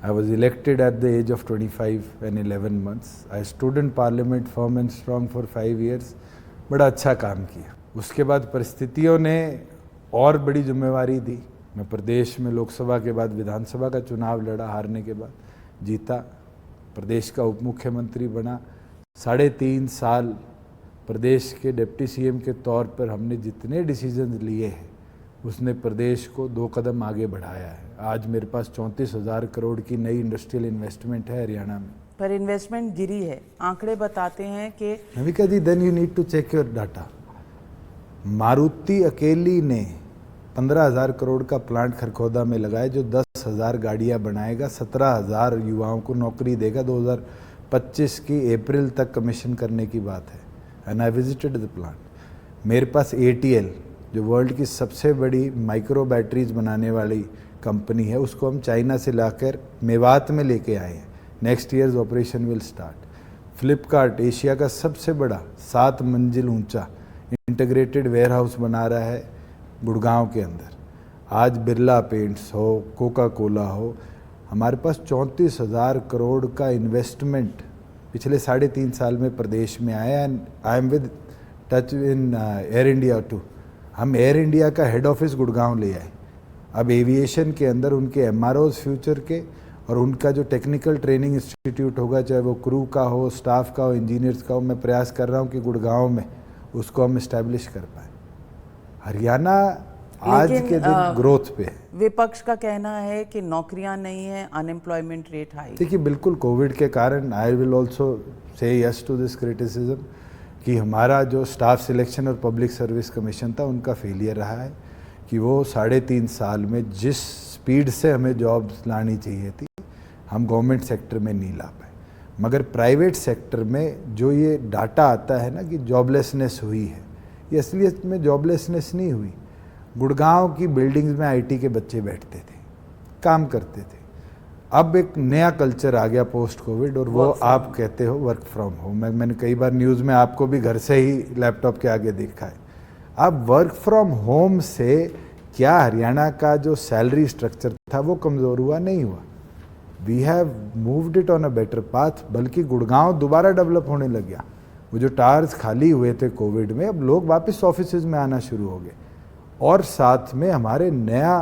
I was elected at the age of 25 and 11 months. I stood in parliament firm and strong for 5 years. बड़ा अच्छा काम किया। उसके बाद परिस्थितियों ने और बड़ी जिम्मेवारी दी। मैं प्रदेश में लोकसभा के बाद विधानसभा का चुनाव लड़ा, हारने के बाद जीता, प्रदेश का उप मुख्यमंत्री बना, 3.5 साल प्रदेश के डिप्टी सीएम के तौर पर हमने जितने डिसीजन लिए हैं उसने प्रदेश को 2 कदम आगे बढ़ाया है। आज मेरे पास 34,000 करोड़ की नई इंडस्ट्रियल इन्वेस्टमेंट है हरियाणा में।
पर इन्वेस्टमेंट गिरी है, आंकड़े बताते हैं कि
Navika ji, then you need to check your data. Maruti अकेली ने 15,000 करोड़ का प्लांट खरखोदा में लगाया जो 10,000 गाड़ियां बनाएगा, 17,000 युवाओं को नौकरी देगा। 2025 की अप्रैल तक कमीशन करने की बात है। And I visited the plant. मेरे पास ATL जो वर्ल्ड की सबसे बड़ी माइक्रो बैटरीज बनाने वाली कंपनी है, उसको हम चाइना से लाकर मेवात में लेके आए हैं। Next years operation will start. Flipkart Asia का सबसे बड़ा 7 मंजिल ऊंचा इंटीग्रेटेड वेयर हाउस बना रहा है गुड़गांव के अंदर। आज बिरला पेंट्स हो, कोका कोला हो, हमारे पास 34,000 करोड़ का इन्वेस्टमेंट पिछले 3.5 साल में प्रदेश में आया। And I am with touch in Air India too. हम एयर इंडिया का हेड ऑफिस गुड़गांव ले आए। अब एविएशन के अंदर उनके MROs फ्यूचर के और उनका जो टेक्निकल ट्रेनिंग इंस्टीट्यूट होगा, चाहे वो क्रू का हो, स्टाफ का हो, इंजीनियर्स का हो, मैं प्रयास कर रहा हूँ कि गुड़गांव में उसको हम इस्टेब्लिश कर पाए। हरियाणा आज के दिन ग्रोथ पे है।
विपक्ष का कहना है कि नौकरियां नहीं है, अनएम्प्लॉयमेंट रेट हाई।
देखिए, बिल्कुल कोविड के कारण I will also say yes to this criticism कि हमारा जो स्टाफ सिलेक्शन और पब्लिक सर्विस कमीशन था उनका फेलियर रहा है कि वो 3.5 साल में जिस स्पीड से हमें जॉब्स लानी चाहिए थी हम गवर्नमेंट सेक्टर में नहीं ला पाए। मगर प्राइवेट सेक्टर में जो ये डाटा आता है ना कि जॉबलेसनेस हुई है, ये असलियत में जॉबलेसनेस नहीं हुई। गुड़गांव की बिल्डिंग्स में IT के बच्चे बैठते थे, काम करते थे। अब एक नया कल्चर आ गया पोस्ट कोविड, और वो आप कहते हो वर्क फ्रॉम होम। मैंने कई बार न्यूज़ में आपको भी घर से ही लैपटॉप के आगे देखा है। अब वर्क फ्रॉम होम से क्या हरियाणा का जो सैलरी स्ट्रक्चर था वो कमज़ोर हुआ? नहीं हुआ। We have moved it on a better path. बल्कि गुड़गांव दोबारा डेवलप होने लग गया। वो जो टावर्स खाली हुए थे कोविड में, अब लोग वापस ऑफिसेज में आना शुरू हो गए। और साथ में हमारे नया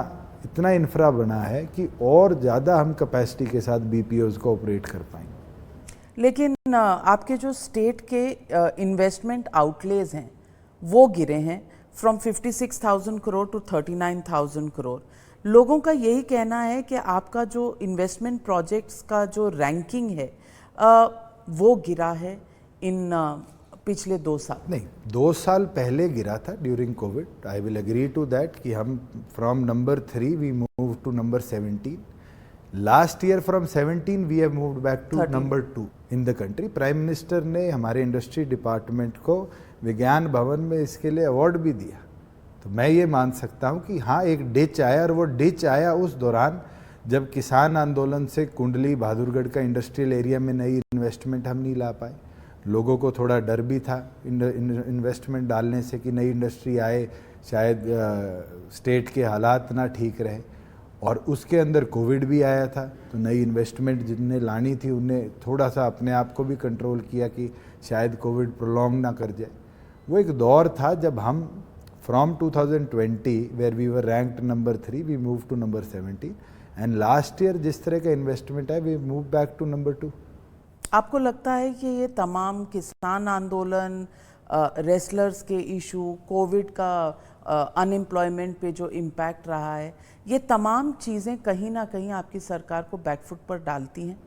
इतना इंफ्रा बना है कि और ज़्यादा हम कैपेसिटी के साथ BPOs को ऑपरेट कर पाएंगे।
लेकिन आपके जो स्टेट के इन्वेस्टमेंट आउटलेज हैं वो गिरे हैं फ्रॉम 56,000 करोड़ टू 39,000 करोड़। लोगों का यही कहना है कि आपका जो इन्वेस्टमेंट प्रोजेक्ट्स का जो रैंकिंग है वो गिरा है इन पिछले 2 साल।
नहीं, 2 साल पहले गिरा था during COVID. I will agree to that कि हम from number 3 we move to number 17। Last year from 17 we have moved back to number 2 in the country. Prime minister ने हमारे इंडस्ट्री डिपार्टमेंट को विज्ञान भवन में इसके लिए अवार्ड भी दिया। तो मैं ये मान सकता हूँ कि हाँ, एक डिच आया, और वो डिच आया उस दौरान जब किसान आंदोलन से कुंडली बहादुरगढ़ का इंडस्ट्रियल एरिया में नई इन्वेस्टमेंट हम नहीं ला पाए। लोगों को थोड़ा डर भी था इन्वेस्टमेंट डालने से कि नई इंडस्ट्री आए, शायद स्टेट के हालात ना ठीक रहे। और उसके अंदर कोविड भी आया था, तो नई इन्वेस्टमेंट जिनने लानी थी उन्हें थोड़ा सा अपने आप को भी कंट्रोल किया कि शायद कोविड प्रोलॉन्ग ना कर जाए। वो एक दौर था जब हम from 2020 where we were ranked number 3 we move to number 17 and last year जिस तरह का इन्वेस्टमेंट है we move back to number 2।
आपको लगता है कि ये तमाम किसान आंदोलन, रेसलर्स के इशू, कोविड का अनएम्प्लॉयमेंट पे जो इम्पैक्ट रहा है, ये तमाम चीज़ें कहीं ना कहीं आपकी सरकार को बैकफुट पर डालती हैं?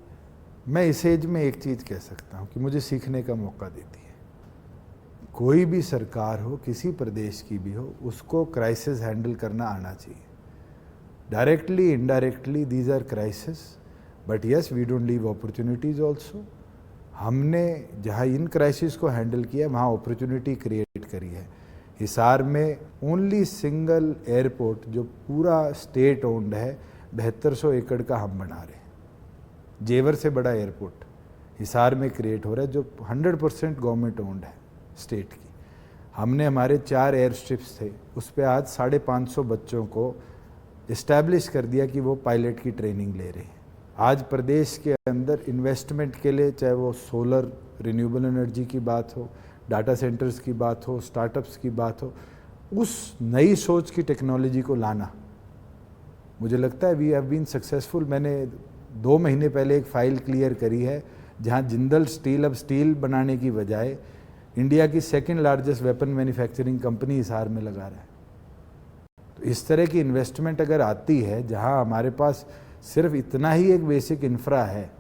मैं इस एज में एक चीज़ कह सकता हूँ कि मुझे सीखने का मौका देती है। कोई भी सरकार हो, किसी प्रदेश की भी हो, उसको क्राइसिस हैंडल करना आना चाहिए। Directly, indirectly these are crisis, but yes we don't leave opportunities also. हमने जहाँ इन क्राइसिस को हैंडल किया वहाँ अपॉर्चुनिटी क्रिएट करी है। हिसार में ओनली सिंगल एयरपोर्ट जो पूरा स्टेट ओन्ड है, 7200 एकड़ का हम बना रहे हैं। जेवर से बड़ा एयरपोर्ट हिसार में क्रिएट हो रहा है जो 100% गवर्नमेंट ओन्ड है स्टेट की। हमने हमारे 4 एयर स्ट्रिप्स थे, उस पर आज 550 बच्चों को इस्टेब्लिश कर दिया कि वो पायलट की ट्रेनिंग ले रहे हैं। आज प्रदेश के अंदर इन्वेस्टमेंट के लिए, चाहे वो सोलर रिन्यूएबल एनर्जी की बात हो, डाटा सेंटर्स की बात हो, स्टार्टअप्स की बात हो, उस नई सोच की टेक्नोलॉजी को लाना, मुझे लगता है वी हैव बीन सक्सेसफुल। मैंने 2 महीने पहले एक फ़ाइल क्लियर करी है जहां जिंदल स्टील अब स्टील बनाने की बजाय इंडिया की second largest weapon manufacturing company Hisar में लगा रहा है। तो इस तरह की इन्वेस्टमेंट अगर आती है जहां हमारे पास सिर्फ इतना ही एक बेसिक इंफ्रा है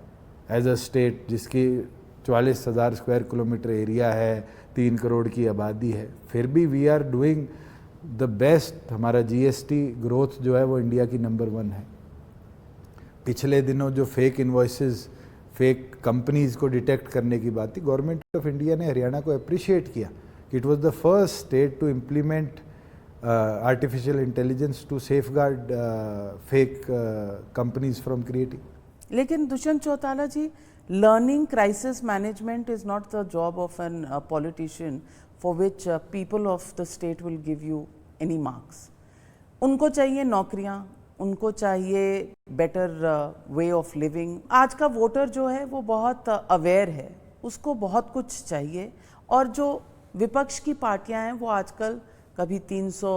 एज अ स्टेट, जिसकी 44,000 स्क्वायर किलोमीटर एरिया है, 3 करोड़ की आबादी है, फिर भी we are doing the best. हमारा जीएसटी ग्रोथ जो है वो इंडिया की नंबर 1 है। पिछले दिनों जो फेक इन्वॉइसेस, फेक कंपनीज को डिटेक्ट करने की बात थी, गवर्नमेंट ऑफ इंडिया ने हरियाणा को अप्रिशिएट किया कि it was the first state to implement artificial intelligence to safeguard fake companies from creating.
लेकिन Dushyant Chautala ji, learning crisis management is not the job of an politician for which people of the state will give you any marks. उनको चाहिए नौकरियां, उनको चाहिए better way of living. आज का voter जो है वो बहुत अवेयर है, उसको बहुत कुछ चाहिए। और जो विपक्ष की पार्टियां हैं वो आजकल कभी 300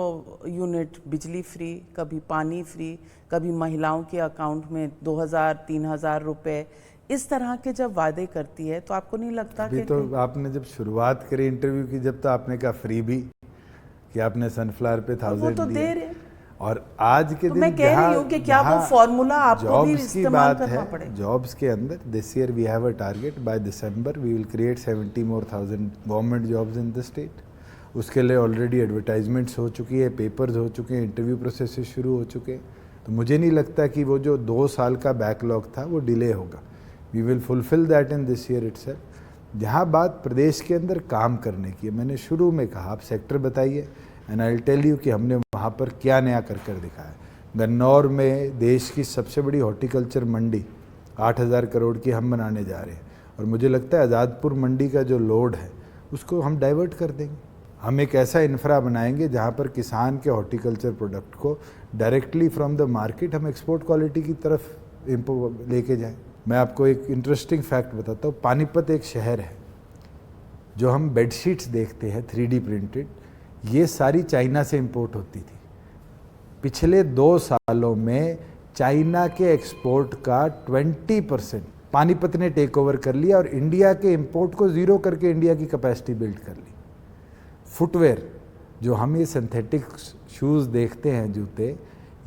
यूनिट बिजली फ्री, कभी पानी फ्री, कभी महिलाओं के अकाउंट में 2,000-3,000 रुपए, इस तरह के जब वादे करती है तो आपको नहीं लगता कि
तो आपने जब शुरुआत करी इंटरव्यू की, जब तो आपने कहा फ्री भी, कि आपने सनफ्लावर पे 1000
तो दे रहे।
और आज के
तो
दिन
मैं कह रही हूँ कि क्या वो फॉर्मूला आपको भी इस्तेमाल करना पड़े?
जॉब्स के अंदर this year we have a target, by December we will create 70 more thousand government jobs in the state. उसके लिए ऑलरेडी एडवर्टाइजमेंट्स हो चुकी है, पेपर्स हो चुके हैं, इंटरव्यू प्रोसेस शुरू हो चुके हैं। तो मुझे नहीं लगता कि वो जो 2 साल का बैकलॉग था वो डिले होगा। We will fulfil that in this year itself. जहाँ बात प्रदेश के अंदर काम करने की है, मैंने शुरू में कहा आप सेक्टर बताइए and I will tell you कि हमने वहाँ पर क्या नया कर दिखाया। गन्नौर में देश की सबसे बड़ी हॉर्टिकल्चर मंडी 8,000 करोड़ की हम बनाने जा रहे हैं, और मुझे लगता है आज़ादपुर मंडी का जो लोड है उसको हम डाइवर्ट कर देंगे। हम एक ऐसा इंफ्रा बनाएंगे जहाँ पर किसान के हॉर्टिकल्चर प्रोडक्ट को डायरेक्टली फ्रॉम द मार्केट हम एक्सपोर्ट क्वालिटी की तरफ लेके जाएं। मैं आपको एक इंटरेस्टिंग फैक्ट बताता हूँ। पानीपत एक शहर है, जो हम बेडशीट्स देखते हैं 3D प्रिंटेड, ये सारी चाइना से इंपोर्ट होती थी। पिछले 2 सालों में चाइना के एक्सपोर्ट का 20% पानीपत ने टेक ओवर कर लिया और इंडिया के इंपोर्ट को ज़ीरो करके इंडिया की कैपेसिटी बिल्ड कर ली। फुटवेयर, जो हम ये सिंथेटिक शूज़ देखते हैं, जूते,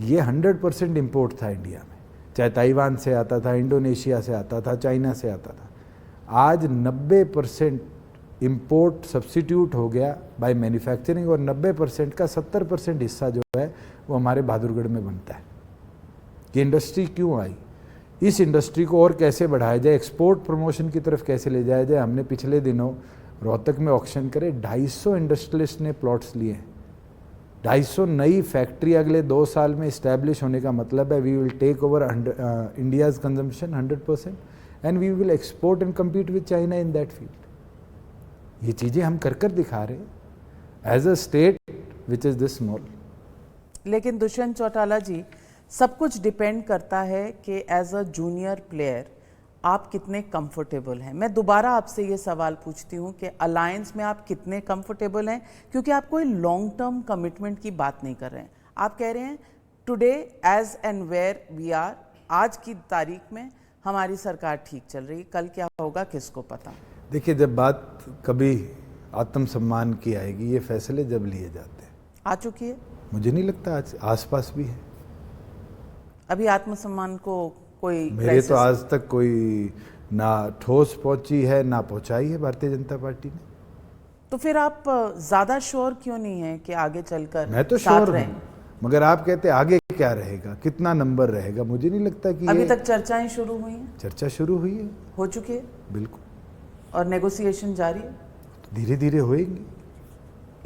ये 100% इंपोर्ट था इंडिया में, चाहे ताइवान से आता था, इंडोनेशिया से आता था, चाइना से आता था। आज 90% इंपोर्ट सब्सिट्यूट हो गया बाय मैन्युफैक्चरिंग, और 90% का 70% हिस्सा जो है वो हमारे बहादुरगढ़ में बनता है। ये इंडस्ट्री क्यों आई? इस इंडस्ट्री को और कैसे बढ़ाया जाए, एक्सपोर्ट प्रमोशन की तरफ कैसे ले जाया जाए। हमने पिछले दिनों रोहतक में ऑक्शन करे, 250 इंडस्ट्रियलिस्ट ने प्लॉट्स लिए हैं। 250 नई फैक्ट्री अगले 2 साल में इस्टेब्लिश होने का मतलब है we will take over India's consumption 100% and we will export and compete with China in that field. ये चीज़ें हम कर दिखा रहे हैं as a state which is this small.
लेकिन दुष्यंत चौटाला जी, सब कुछ डिपेंड करता है कि एज अ जूनियर प्लेयर आप कितने कंफर्टेबल हैं। मैं दोबारा आपसे ये सवाल पूछती हूँ कि अलायंस में आप कितने कंफर्टेबल हैं, क्योंकि आप कोई लॉन्ग टर्म कमिटमेंट की बात नहीं कर रहे हैं। आप कह रहे हैं today as and where we are, आज की तारीख में हमारी सरकार ठीक चल रही है, कल क्या होगा किसको पता।
देखिए, जब बात कभी आत्मसम्मान की आएगी, ये फैसले जब लिए जाते हैं।
आ चुकी है?
मुझे नहीं लगता आज आसपास भी है।
अभी आत्मसम्मान को कोई
मेरे तो आज तक कोई ना ठोस पहुंची है ना पहुंचाई है भारतीय जनता पार्टी ने।
तो फिर आप ज्यादा श्योर क्यों नहीं है कि आगे चलकर
मैं तो श्योर हूं, मगर आप कहते आगे क्या रहेगा, कितना नंबर रहेगा, मुझे नहीं लगता कि
अभी तक चर्चाएं शुरू हुई हैं।
चर्चा शुरू हुई है,
हो चुकी है
बिल्कुल,
और नेगोशिएशन जारी है,
धीरे धीरे होएंगी।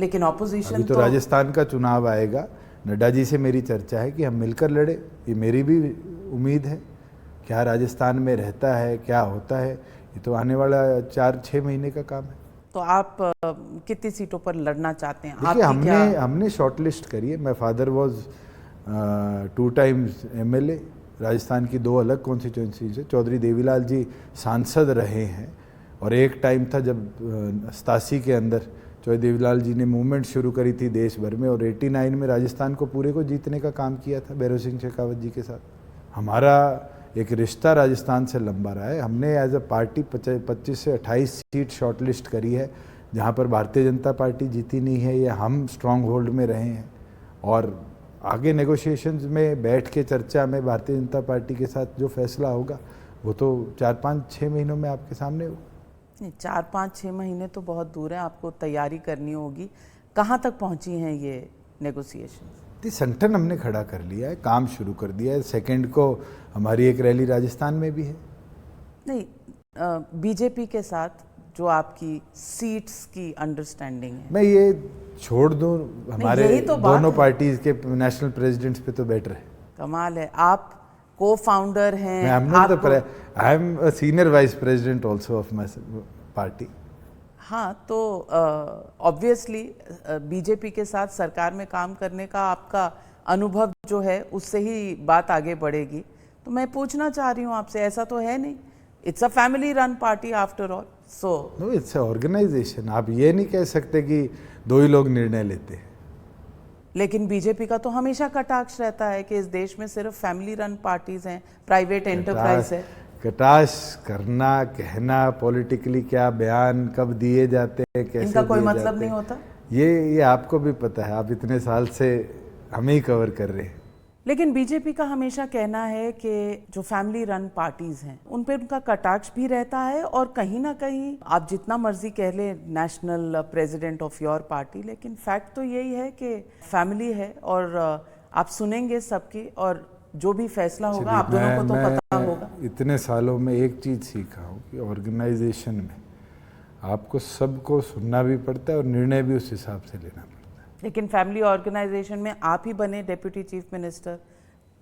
लेकिन ऑपोजिशन
अभी तो राजस्थान का चुनाव आएगा, नड्डा जी से मेरी चर्चा है कि हम मिलकर लड़े, ये मेरी भी उम्मीद है। क्या राजस्थान में रहता है, क्या होता है, ये तो आने वाला 4-6 महीने का काम है।
तो आप कितनी सीटों पर लड़ना चाहते हैं?
देखिए, हमने शॉर्टलिस्ट करी है। मैं father was 2 times MLA, Rajasthan की 2 अलग कॉन्स्टिट्यूंसी से। चौधरी देवीलाल जी सांसद रहे हैं, और एक टाइम था जब 87 के अंदर चौधरी देवीलाल जी ने मूवमेंट शुरू करी थी देश भर में, और 89 में राजस्थान को पूरे को जीतने का काम किया था भैरव सिंह शेखावत जी के साथ। हमारा एक रिश्ता राजस्थान से लंबा रहा है। हमने एज अ पार्टी 25 से 28 सीट शॉर्टलिस्ट करी है। जहाँ पर भारतीय जनता पार्टी जीती नहीं है या हम स्ट्रांग होल्ड में रहे हैं, और आगे नेगोशिएशंस में बैठ के चर्चा में भारतीय जनता पार्टी के साथ जो फैसला होगा वो तो 4-5-6 महीनों में आपके सामने होगा।
नहीं, 4-5-6 महीने तो बहुत दूर है, आपको तैयारी करनी होगी। कहाँ तक पहुँची हैं ये नेगोशिएशन?
संगठन हमने खड़ा कर लिया है, काम शुरू कर दिया है। सेकंड को हमारी एक रैली राजस्थान में भी है।
नहीं, बीजेपी के साथ जो आपकी सीट्स की अंडरस्टैंडिंग है,
मैं ये छोड़ दूं, हमारे
यही तो बात
दोनों
है।
पार्टीज के नेशनल प्रेसिडेंट्स पे तो बेटर है।
कमाल है, आप को फाउंडर हैं।
I am a senior vice president also of my party.
हाँ, तो ऑब्वियसली बीजेपी के साथ सरकार में काम करने का आपका अनुभव जो है उससे ही बात आगे बढ़ेगी। तो मैं पूछना चाह रही हूँ आपसे, ऐसा तो है नहीं, it's a family run party after all, so
no, it's an organisation. आप ये नहीं कह सकते कि दो ही लोग निर्णय लेते हैं।
लेकिन बीजेपी का तो हमेशा कटाक्ष रहता है कि इस देश में सिर्फ फैमिली रन पार्टीज हैं, प्राइवेट एंटरप्राइज है।
कटाक्ष करना, कहना, पॉलिटिकली क्या बयान कब दिए जाते हैं, कैसे
इनका कोई
दिए
मतलब
जाते
नहीं
हैं,
होता।
ये आपको भी पता है, आप इतने साल से हमें ही कवर कर रहे हैं।
लेकिन बीजेपी का हमेशा कहना है कि जो फैमिली रन पार्टीज हैं उन पे उनका कटाक्ष भी रहता है, और कहीं ना कहीं आप जितना मर्जी कह ले national president of your party, लेकिन फैक्ट तो यही है कि फैमिली है और आप सुनेंगे सबकी, और जो भी फैसला होगा आप दोनों को तो पता होगा।
इतने सालों में एक चीज सीखा हूँ कि ऑर्गेनाइजेशन में आपको सबको सुनना भी पड़ता है और निर्णय भी उस हिसाब से लेना पड़ता है।
लेकिन फैमिली ऑर्गेनाइजेशन में आप ही बने डेप्यूटी चीफ मिनिस्टर,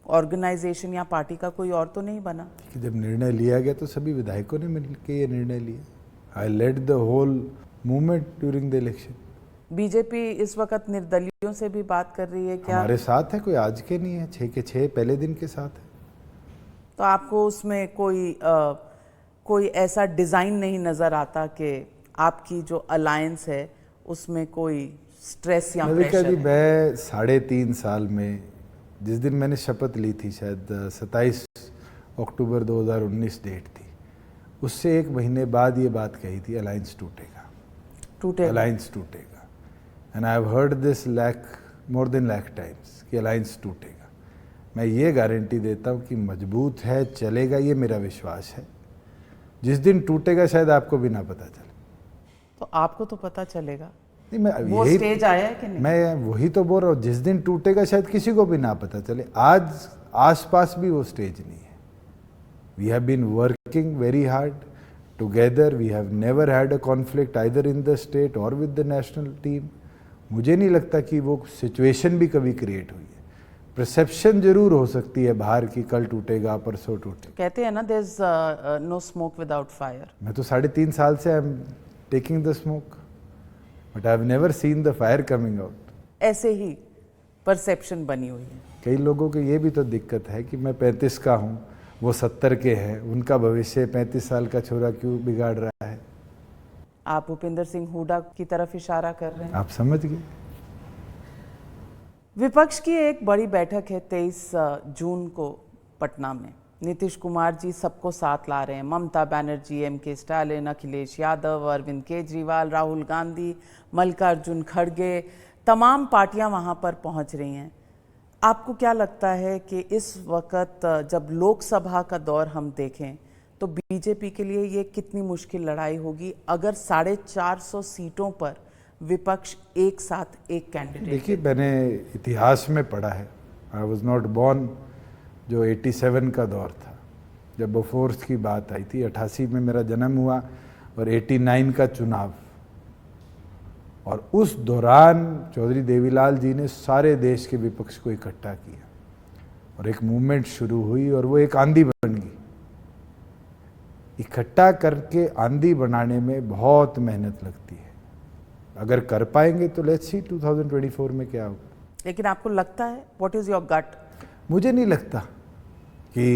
ऑर्गेनाइजेशन या पार्टी का कोई और तो नहीं बना।
कि जब निर्णय लिया गया तो सभी विधायकों ने मिलकर ये निर्णय लिया। I led the whole movement during the election.
BJP इस वक्त निर्दलियों से भी बात कर रही है क्या?
हमारे साथ है, कोई आज के नहीं है, 6 के 6 पहले दिन के साथ है।
तो आपको उसमें कोई ऐसा डिज़ाइन नहीं नज़र आता कि आपकी जो अलायंस है उसमें कोई स्ट्रेस या प्रेशर है?
मैं 3.5 साल में, जिस दिन मैंने शपथ ली थी, शायद 27 अक्टूबर 2019 डेट थी, उससे 1 महीने बाद ये बात कही थी, अलायंस टूटेगा, अलायंस टूटेगा। And I have heard this more than lakh times कि अलायंस टूटेगा। मैं ये गारंटी देता हूँ कि मजबूत है, चलेगा, ये मेरा विश्वास है। जिस दिन टूटेगा शायद आपको भी ना पता चले।
तो आपको तो पता चलेगा।
नहीं, मैं
वो
यही
स्टेज आया है कि नहीं?
मैं वही तो बोल रहा हूँ, जिस दिन टूटेगा शायद किसी को भी ना पता चले। आज आसपास भी वो स्टेज नहीं है। We have been working very hard together. We have never had a conflict either in the state और विद द नेशनल टीम। मुझे नहीं लगता कि वो सिचुएशन भी कभी क्रिएट हुई है। परसेप्शन जरूर हो सकती है बाहर की, कल टूटेगा, परसों टूटेगा।
कहते हैं ना, there is no smoke without fire.
मैं तो 3.5 साल से I am taking the smoke, but I have never seen the fire coming out.
ऐसे ही परसेप्शन बनी हुई है।
कई लोगों को ये भी तो दिक्कत है कि मैं 35 का हूँ, वो 70 के हैं, उनका भविष्य 35 साल का छोरा क्यों बिगाड़ रहा है।
आप भूपेंद्र सिंह हुड्डा की तरफ इशारा कर रहे हैं।
आप समझ गए।
विपक्ष की एक बड़ी बैठक है 23 जून को पटना में। नीतीश कुमार जी सबको साथ ला रहे हैं। ममता बनर्जी, एम.के. स्टालिन, अखिलेश यादव, अरविंद केजरीवाल, राहुल गांधी, मल्लिकार्जुन खड़गे, तमाम पार्टियां वहां पर पहुंच रही हैं। आपको क्या लगता है कि इस वक्त जब लोकसभा का दौर हम देखें तो बीजेपी के लिए ये कितनी मुश्किल लड़ाई होगी अगर 450 सीटों पर विपक्ष एक साथ एक कैंडिडेट?
देखिए, मैंने इतिहास में पढ़ा है, आई वॉज नॉट बॉर्न, जो 87 का दौर था जब बोफोर्स की बात आई थी। 88 में मेरा जन्म हुआ और 89 का चुनाव, और उस दौरान चौधरी देवीलाल जी ने सारे देश के विपक्ष को इकट्ठा किया और एक मूवमेंट शुरू हुई और वो एक आंधी बन गई। इकट्ठा करके आंधी बनाने में बहुत मेहनत लगती है। अगर कर पाएंगे तो लेट्स सी 2024 में क्या होगा।
लेकिन आपको लगता है, व्हाट इज योर गट?
मुझे नहीं लगता कि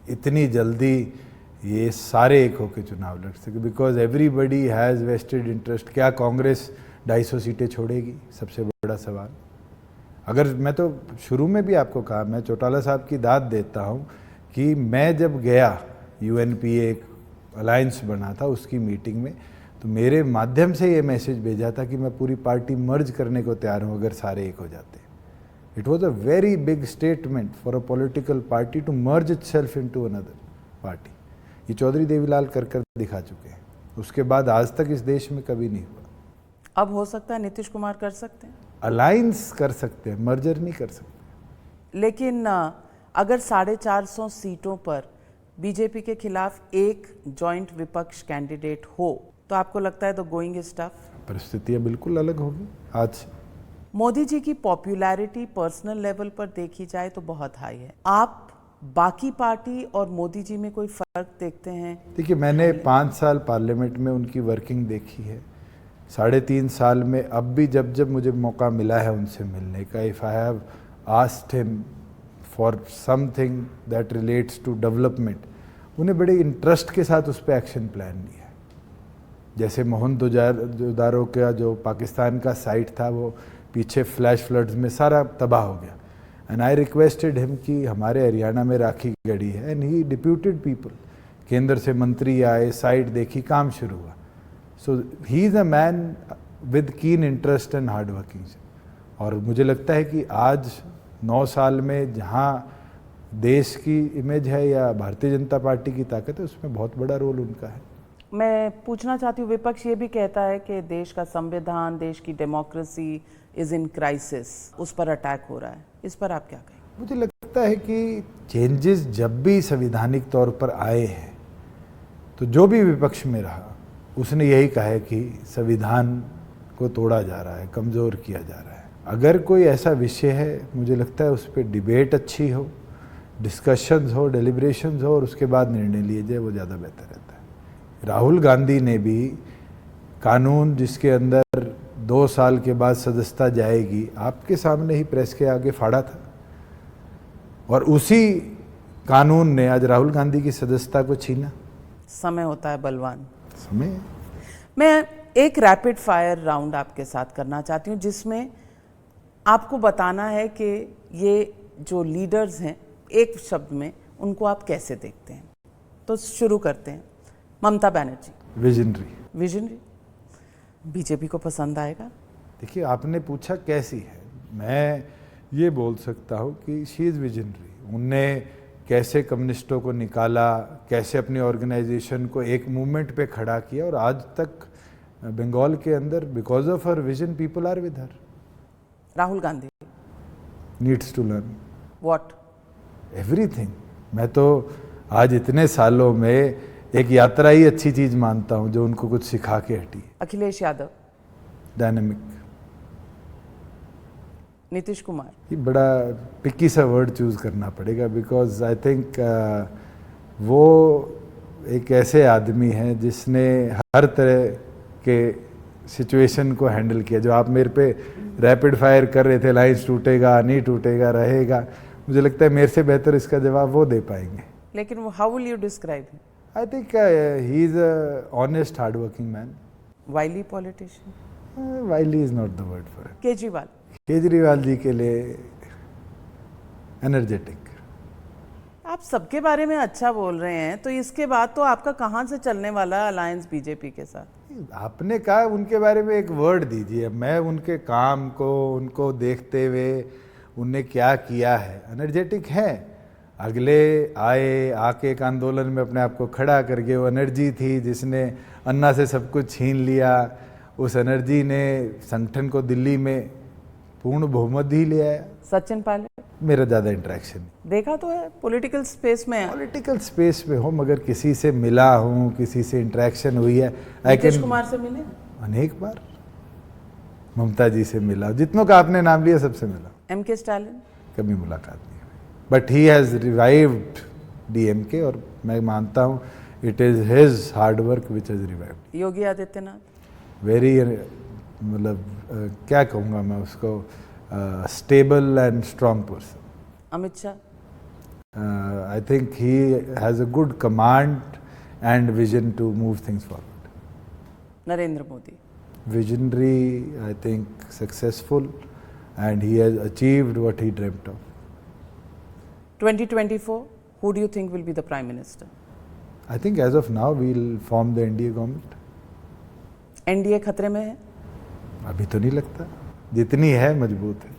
इतनी जल्दी ये सारे एक होकर चुनाव लड़ सके, because everybody has vested interest. क्या कांग्रेस 250 सीटें छोड़ेगी? सबसे बड़ा सवाल। अगर मैं तो शुरू में भी आपको कहा, मैं चौटाला साहब की दाद देता हूँ कि मैं जब गया UNPA एक अलायंस बना था उसकी मीटिंग में, तो मेरे माध्यम से ये मैसेज भेजा था कि मैं पूरी पार्टी मर्ज करने को तैयार हूँ अगर सारे एक हो जाते। It was a very big statement for a political party to merge itself into another party. ये चौधरी देवीलाल कर दिखा चुके हैं, उसके बाद आज तक इस देश में कभी नहीं हुआ।
अब हो सकता है नीतीश कुमार कर सकते हैं,
अलायंस कर सकते हैं, मर्जर नहीं कर सकते।
लेकिन अगर 450 सीटों पर बीजेपी के खिलाफ एक जॉइंट विपक्ष कैंडिडेट हो तो आपको लगता है द गोइंग इज टफ?
परिस्थितियां बिल्कुल अलग होगी आज से।
मोदी जी की पॉपुलैरिटी पर्सनल लेवल पर देखी जाए तो बहुत हाई है। आप बाकी पार्टी और मोदी जी में कोई फर्क देखते हैं?
देखिए, मैंने 5 साल पार्लियामेंट में उनकी वर्किंग देखी है। 3.5 साल में अब भी जब मुझे मौका मिला है उनसे मिलने का, if I have asked him for something that relates to development, उन्हें बड़े इंटरेस्ट के साथ उस पर एक्शन प्लान लिया है। जैसे मोहन जुदारो का जो पाकिस्तान का साइट था वो पीछे फ्लैश फ्लड्स में सारा तबाह हो गया, एंड आई रिक्वेस्टेड हिम कि हमारे हरियाणा में राखी गढ़ी है, एंड ही डिप्यूटेड पीपल, केंद्र से मंत्री आए, साइट देखी, काम शुरू हुआ। So he is a man with keen interest and hard working. और मुझे लगता है कि आज 9 साल में जहाँ देश की इमेज है या भारतीय जनता पार्टी की ताकत है, उसमें बहुत बड़ा रोल उनका है।
मैं पूछना चाहती हूँ, विपक्ष ये भी कहता है कि देश का संविधान, देश की डेमोक्रेसी इज इन क्राइसिस, उस पर अटैक हो रहा है, इस पर आप क्या कहें?
मुझे लगता है कि चेंजेस जब भी संवैधानिक तौर पर आए हैं तो जो भी विपक्ष में रहा उसने यही कहा है कि संविधान को तोड़ा जा रहा है, कमज़ोर किया जा रहा है। अगर कोई ऐसा विषय है, मुझे लगता है उस पर डिबेट अच्छी हो, डिस्कशंस हो, डेलिब्रेशंस हो और उसके बाद निर्णय लिए जाए, वो ज़्यादा बेहतर रहता है। राहुल गांधी ने भी कानून जिसके अंदर 2 साल के बाद सदस्यता जाएगी, आपके सामने ही प्रेस के आगे फाड़ा था, और उसी कानून ने आज राहुल गांधी की सदस्यता को छीना।
समय होता है बलवान।
समय।
मैं एक रैपिड फायर राउंड आपके साथ करना चाहती हूँ जिसमें आपको बताना है कि ये जो लीडर्स हैं, एक शब्द में उनको आप कैसे देखते हैं। तो शुरू करते हैं। Mamata Banerjee.
Visionary.
Visionary. BJP को पसंद आएगा?
देखिए, आपने पूछा कैसी है, मैं ये बोल सकता हूँ कि शी इज़ विजनरी। उनने कैसे कम्युनिस्टों को निकाला, कैसे अपनी ऑर्गेनाइजेशन को एक मूवमेंट पे खड़ा किया, और आज तक बंगाल के अंदर because of her vision people are with her.
Rahul Gandhi
needs to learn
what?
Everything. मैं तो आज इतने सालों में एक यात्रा ही अच्छी चीज मानता हूं जो उनको कुछ सिखा के हटी।
अखिलेश यादव।
डायनेमिक।
नीतीश कुमार।
ये बड़ा पिकी सा वर्ड चूज करना पड़ेगा, बिकॉज आई थिंक वो एक ऐसे आदमी हैं जिसने हर तरह के सिचुएशन को हैंडल किया। जो आप मेरे पे रैपिड फायर कर रहे थे, लाइंस टूटेगा नहीं टूटेगा रहेगा, मुझे लगता है मेरे से बेहतर इसका जवाब वो दे पाएंगे।
लेकिन वो how will you describe him?
I think he is a honest, hard-working man.
Wily politician?
Wily is not the word for it.
Kejriwal.
Kejriwal ji के लिए energetic.
आप सबके बारे में अच्छा बोल रहे हैं, तो इसके बाद तो आपका कहाँ से चलने वाला है अलायंस बीजेपी के साथ?
आपने कहा उनके बारे में एक वर्ड दीजिए। मैं उनके काम को, उनको देखते हुए उनने क्या किया है, एनर्जेटिक है। अगले आए, आके एक आंदोलन में अपने आप को खड़ा करके, वो एनर्जी थी जिसने अन्ना से सब कुछ छीन लिया। उस एनर्जी ने संगठन को दिल्ली में पूर्ण बहुमत ही ले आया।
सचिन पायलट।
मेरा ज़्यादा इंटरेक्शन नहीं।
देखा तो है पॉलिटिकल स्पेस में।
पॉलिटिकल स्पेस में हो, मगर किसी से मिला हूँ, किसी से इंटरेक्शन हुई है।
नीतीश कुमार से मिले?
अनेक बार। ममता जी से मिला, जितनों का आपने नाम लिया सबसे मिला।
एम.के. स्टालिन?
कभी मुलाकात नहीं। But he has revived DMK, और मैं मानता हूँ it is his hard work which has revived.
Yogi Adityanath?
Very, मतलब क्या कहूँगा मैं उसको, stable and strong person.
Amit Shah?
I think he has a good command and vision to move things forward.
Narendra Modi?
Visionary, I think successful, and he has achieved what he dreamed of.
2024, who do you think will be the Prime Minister?
I think as of now we'll form the NDA government.
NDA खतरे में है?
अभी तो नहीं लगता, जितनी है मजबूत है।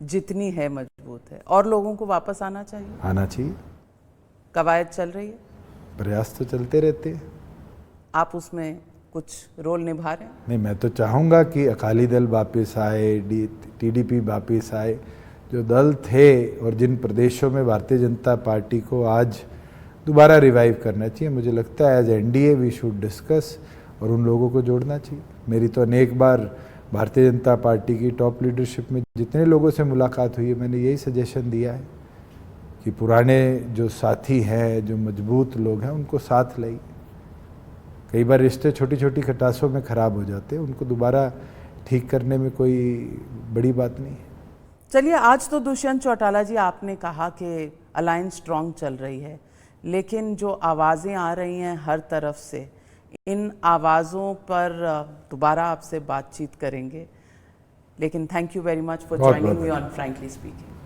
जितनी है मजबूत है। और लोगों को वापस आना चाहिए?
आना चाहिए।
कवायद चल रही है?
प्रयास तो चलते रहते हैं।
आप उसमें कुछ रोल निभा रहे हैं?
नहीं, मैं तो चाहूँगा कि अकाली दल वापस आए, टीडीपी वापस आए। जो दल थे और जिन प्रदेशों में भारतीय जनता पार्टी को आज दोबारा रिवाइव करना चाहिए, मुझे लगता है as NDA we should discuss और उन लोगों को जोड़ना चाहिए। मेरी तो अनेक बार भारतीय जनता पार्टी की टॉप लीडरशिप में जितने लोगों से मुलाकात हुई है, मैंने यही सजेशन दिया है कि पुराने जो साथी हैं, जो मजबूत लोग हैं, उनको साथ लाइए। कई बार रिश्ते छोटी छोटी खटासों में ख़राब हो जाते हैं, उनको दोबारा ठीक करने में कोई बड़ी बात नहीं है।
चलिए, आज तो दुष्यंत चौटाला जी आपने कहा कि अलायंस स्ट्रांग चल रही है, लेकिन जो आवाज़ें आ रही हैं हर तरफ से, इन आवाज़ों पर दोबारा आपसे बातचीत करेंगे। लेकिन thank you very much for
बहुत
ज्वाइनिंग
बहुत
मी ऑन फ्रैंकली स्पीकिंग।